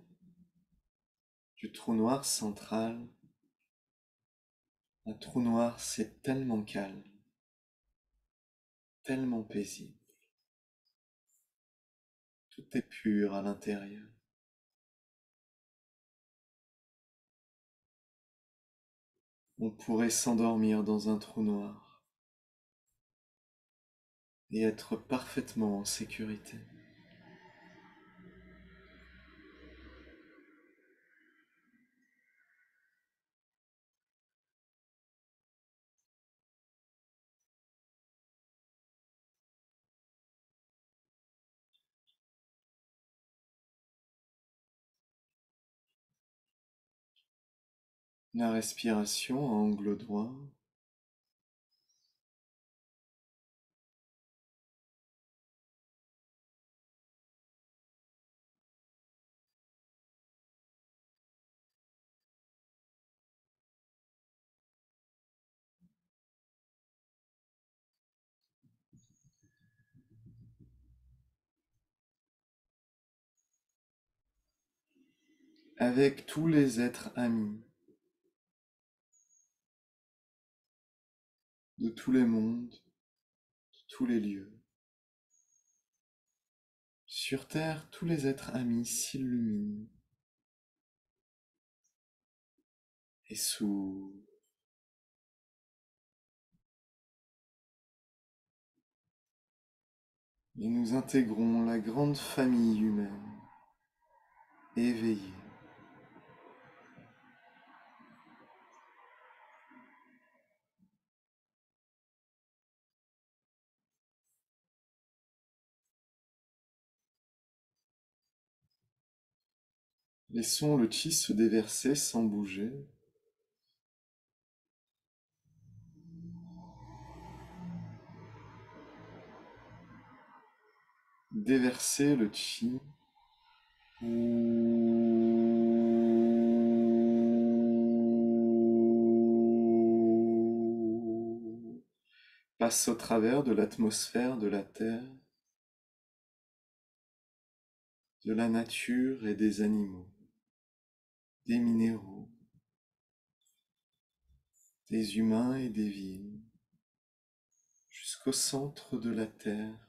du trou noir central. Un trou noir, c'est tellement calme, tellement paisible. Tout est pur à l'intérieur. On pourrait s'endormir dans un trou noir et être parfaitement en sécurité. La respiration à angle droit. Avec tous les êtres amis de tous les mondes, de tous les lieux. Sur Terre, tous les êtres amis s'illuminent et s'ouvrent. Et nous intégrons la grande famille humaine, éveillée. Laissons le chi se déverser sans bouger. Déverser le chi. Passe au travers de l'atmosphère de la Terre, de la nature et des animaux, des minéraux, des humains et des villes, jusqu'au centre de la Terre,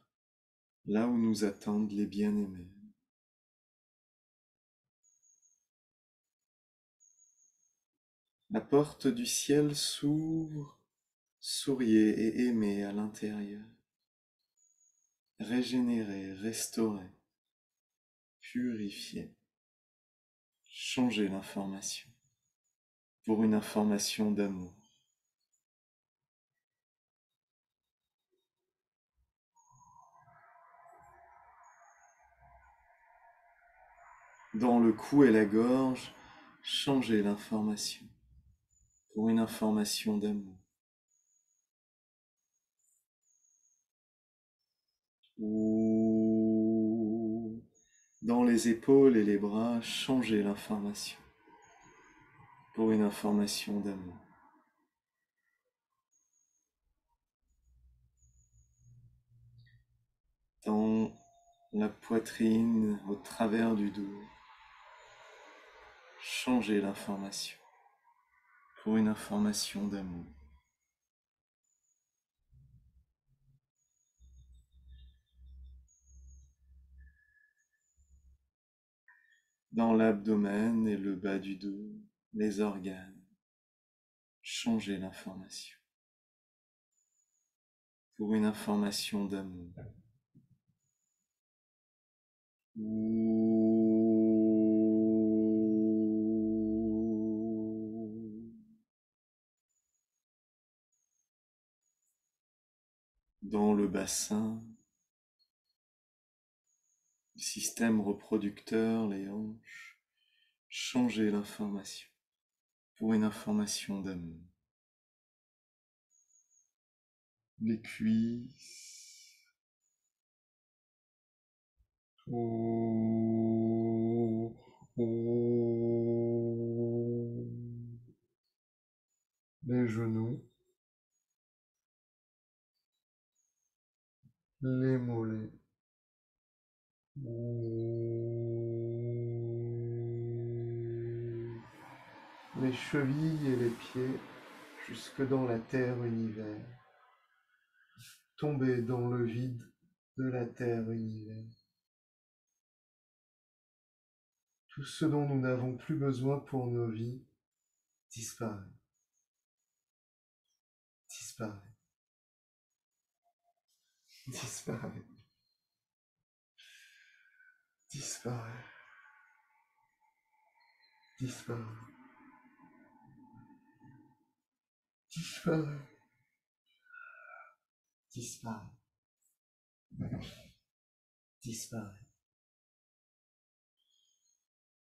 là où nous attendent les bien-aimés. La porte du ciel s'ouvre, souriez et aimez à l'intérieur. Régénérez, restaurez, purifiez. Changez l'information pour une information d'amour. Dans le cou et la gorge, changez l'information pour une information d'amour. Ouh. Dans les épaules et les bras, changez l'information pour une information d'amour. Dans la poitrine, au travers du dos, changez l'information pour une information d'amour. Dans l'abdomen et le bas du dos, les organes, changez l'information pour une information d'amour. Dans le bassin, le système reproducteur, les hanches, changez l'information pour une information d'amour. Les cuisses, les genoux, les mollets, les chevilles et les pieds jusque dans la terre univers. Tombez dans le vide de la terre univers. Tout ce dont nous n'avons plus besoin pour nos vies disparaît, disparaît, disparaît, disparaît, disparaît, disparaît, disparaît, disparaît.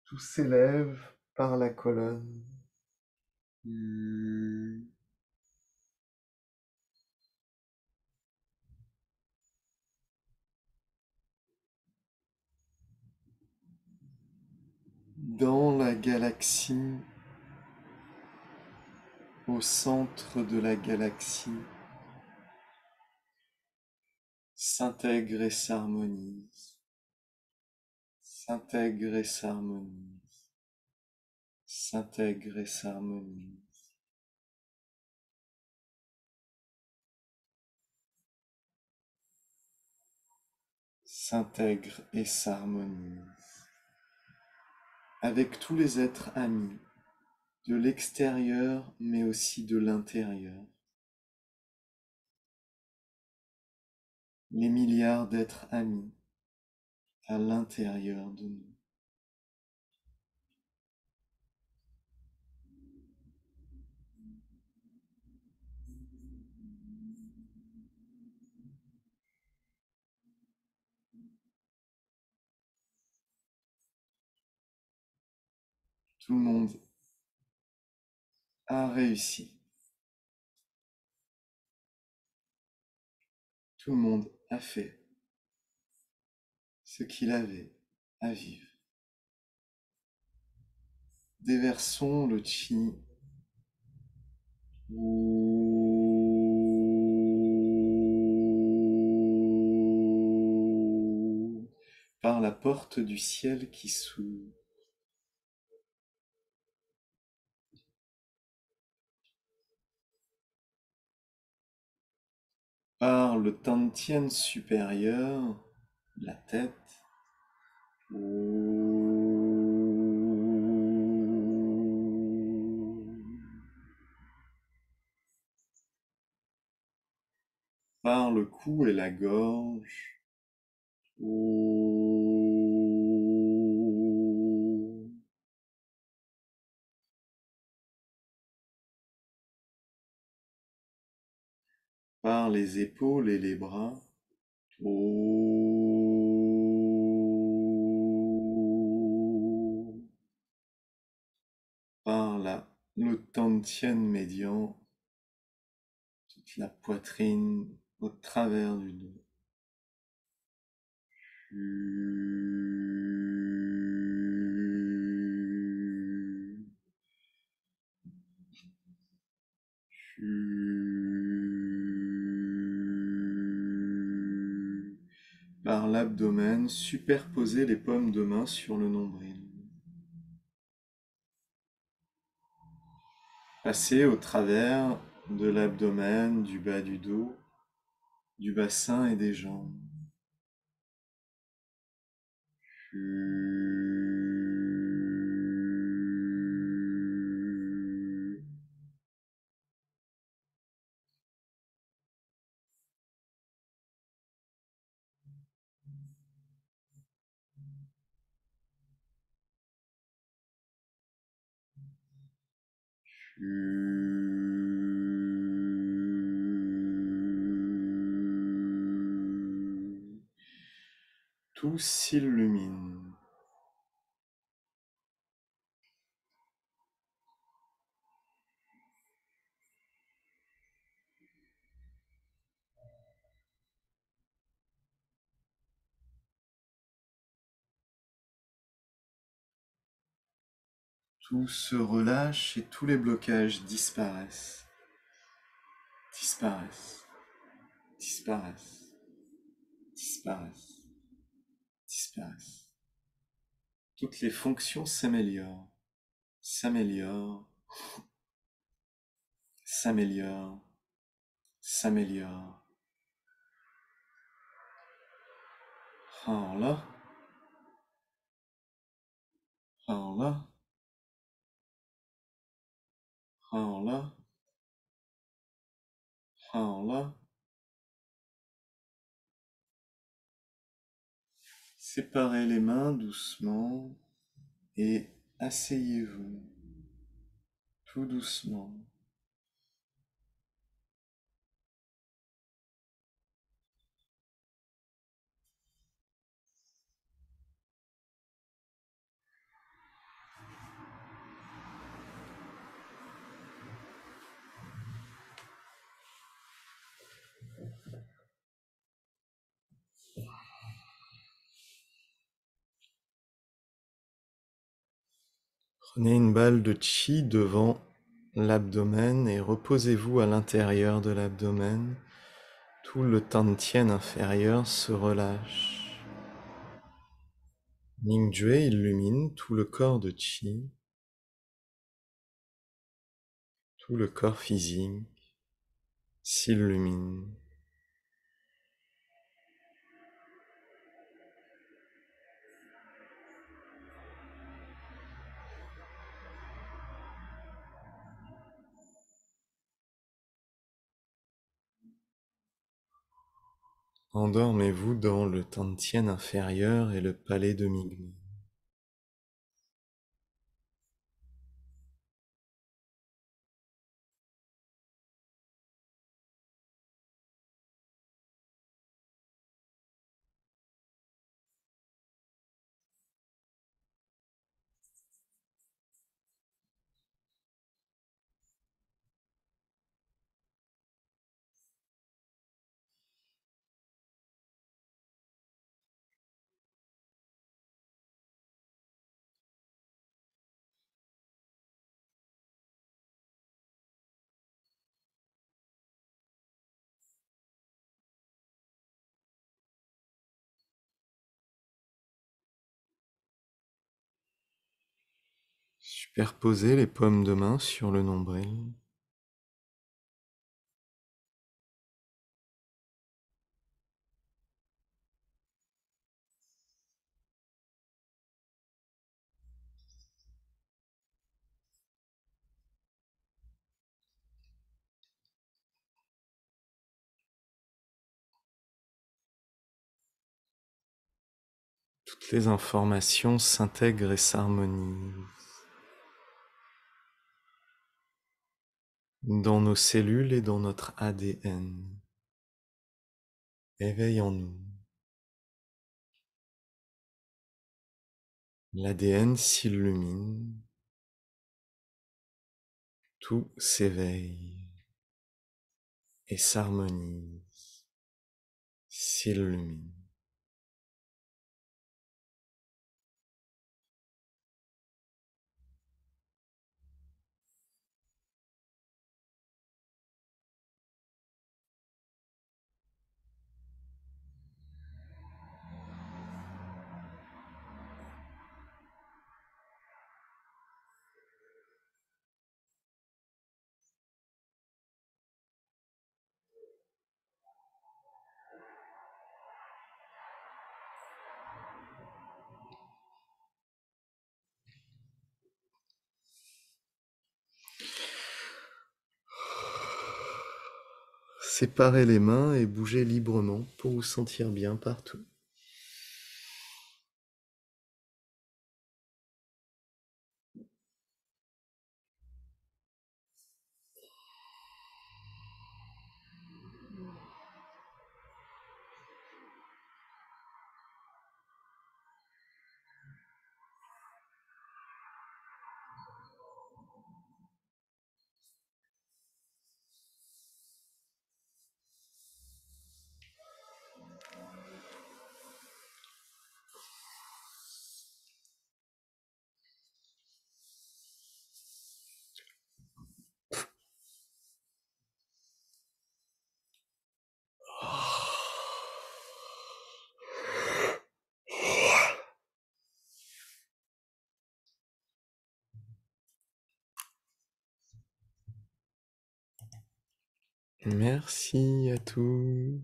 Tout s'élève par la colonne. Dans la galaxie, au centre de la galaxie, s'intègre et s'harmonise, s'intègre et s'harmonise, s'intègre et s'harmonise. S'intègre et s'harmonise avec tous les êtres amis, de l'extérieur mais aussi de l'intérieur. Les milliards d'êtres amis à l'intérieur de nous. Tout le monde a réussi. Tout le monde a fait ce qu'il avait à vivre. Déversons le chi par la porte du ciel qui s'ouvre. Par le Tantien supérieur, la tête, par le cou et la gorge, par les épaules et les bras, par le Tantien médian, toute la poitrine au travers du dos. Par l'abdomen, superposez les paumes de main sur le nombril. Passez au travers de l'abdomen, du bas du dos, du bassin et des jambes. Tout s'illumine. Tout se relâche et tous les blocages disparaissent, disparaissent, disparaissent, disparaissent, disparaissent. Toutes les fonctions s'améliorent, s'améliorent, s'améliorent, s'améliorent. Alors là, alors là, alors là, alors là. Séparez les mains doucement et asseyez-vous tout doucement. Prenez une balle de chi devant l'abdomen et reposez-vous à l'intérieur de l'abdomen. Tout le tantien inférieur se relâche. Ningjue illumine tout le corps de chi, tout le corps physique s'illumine. Endormez-vous dans le tantien inférieur et le palais de Migme. Superposez les paumes de main sur le nombril. Toutes les informations s'intègrent et s'harmonisent dans nos cellules et dans notre ADN. Éveille en nous. L'ADN s'illumine, tout s'éveille et s'harmonise, s'illumine. séparez les mains et bougez librement pour vous sentir bien partout. Merci à tous.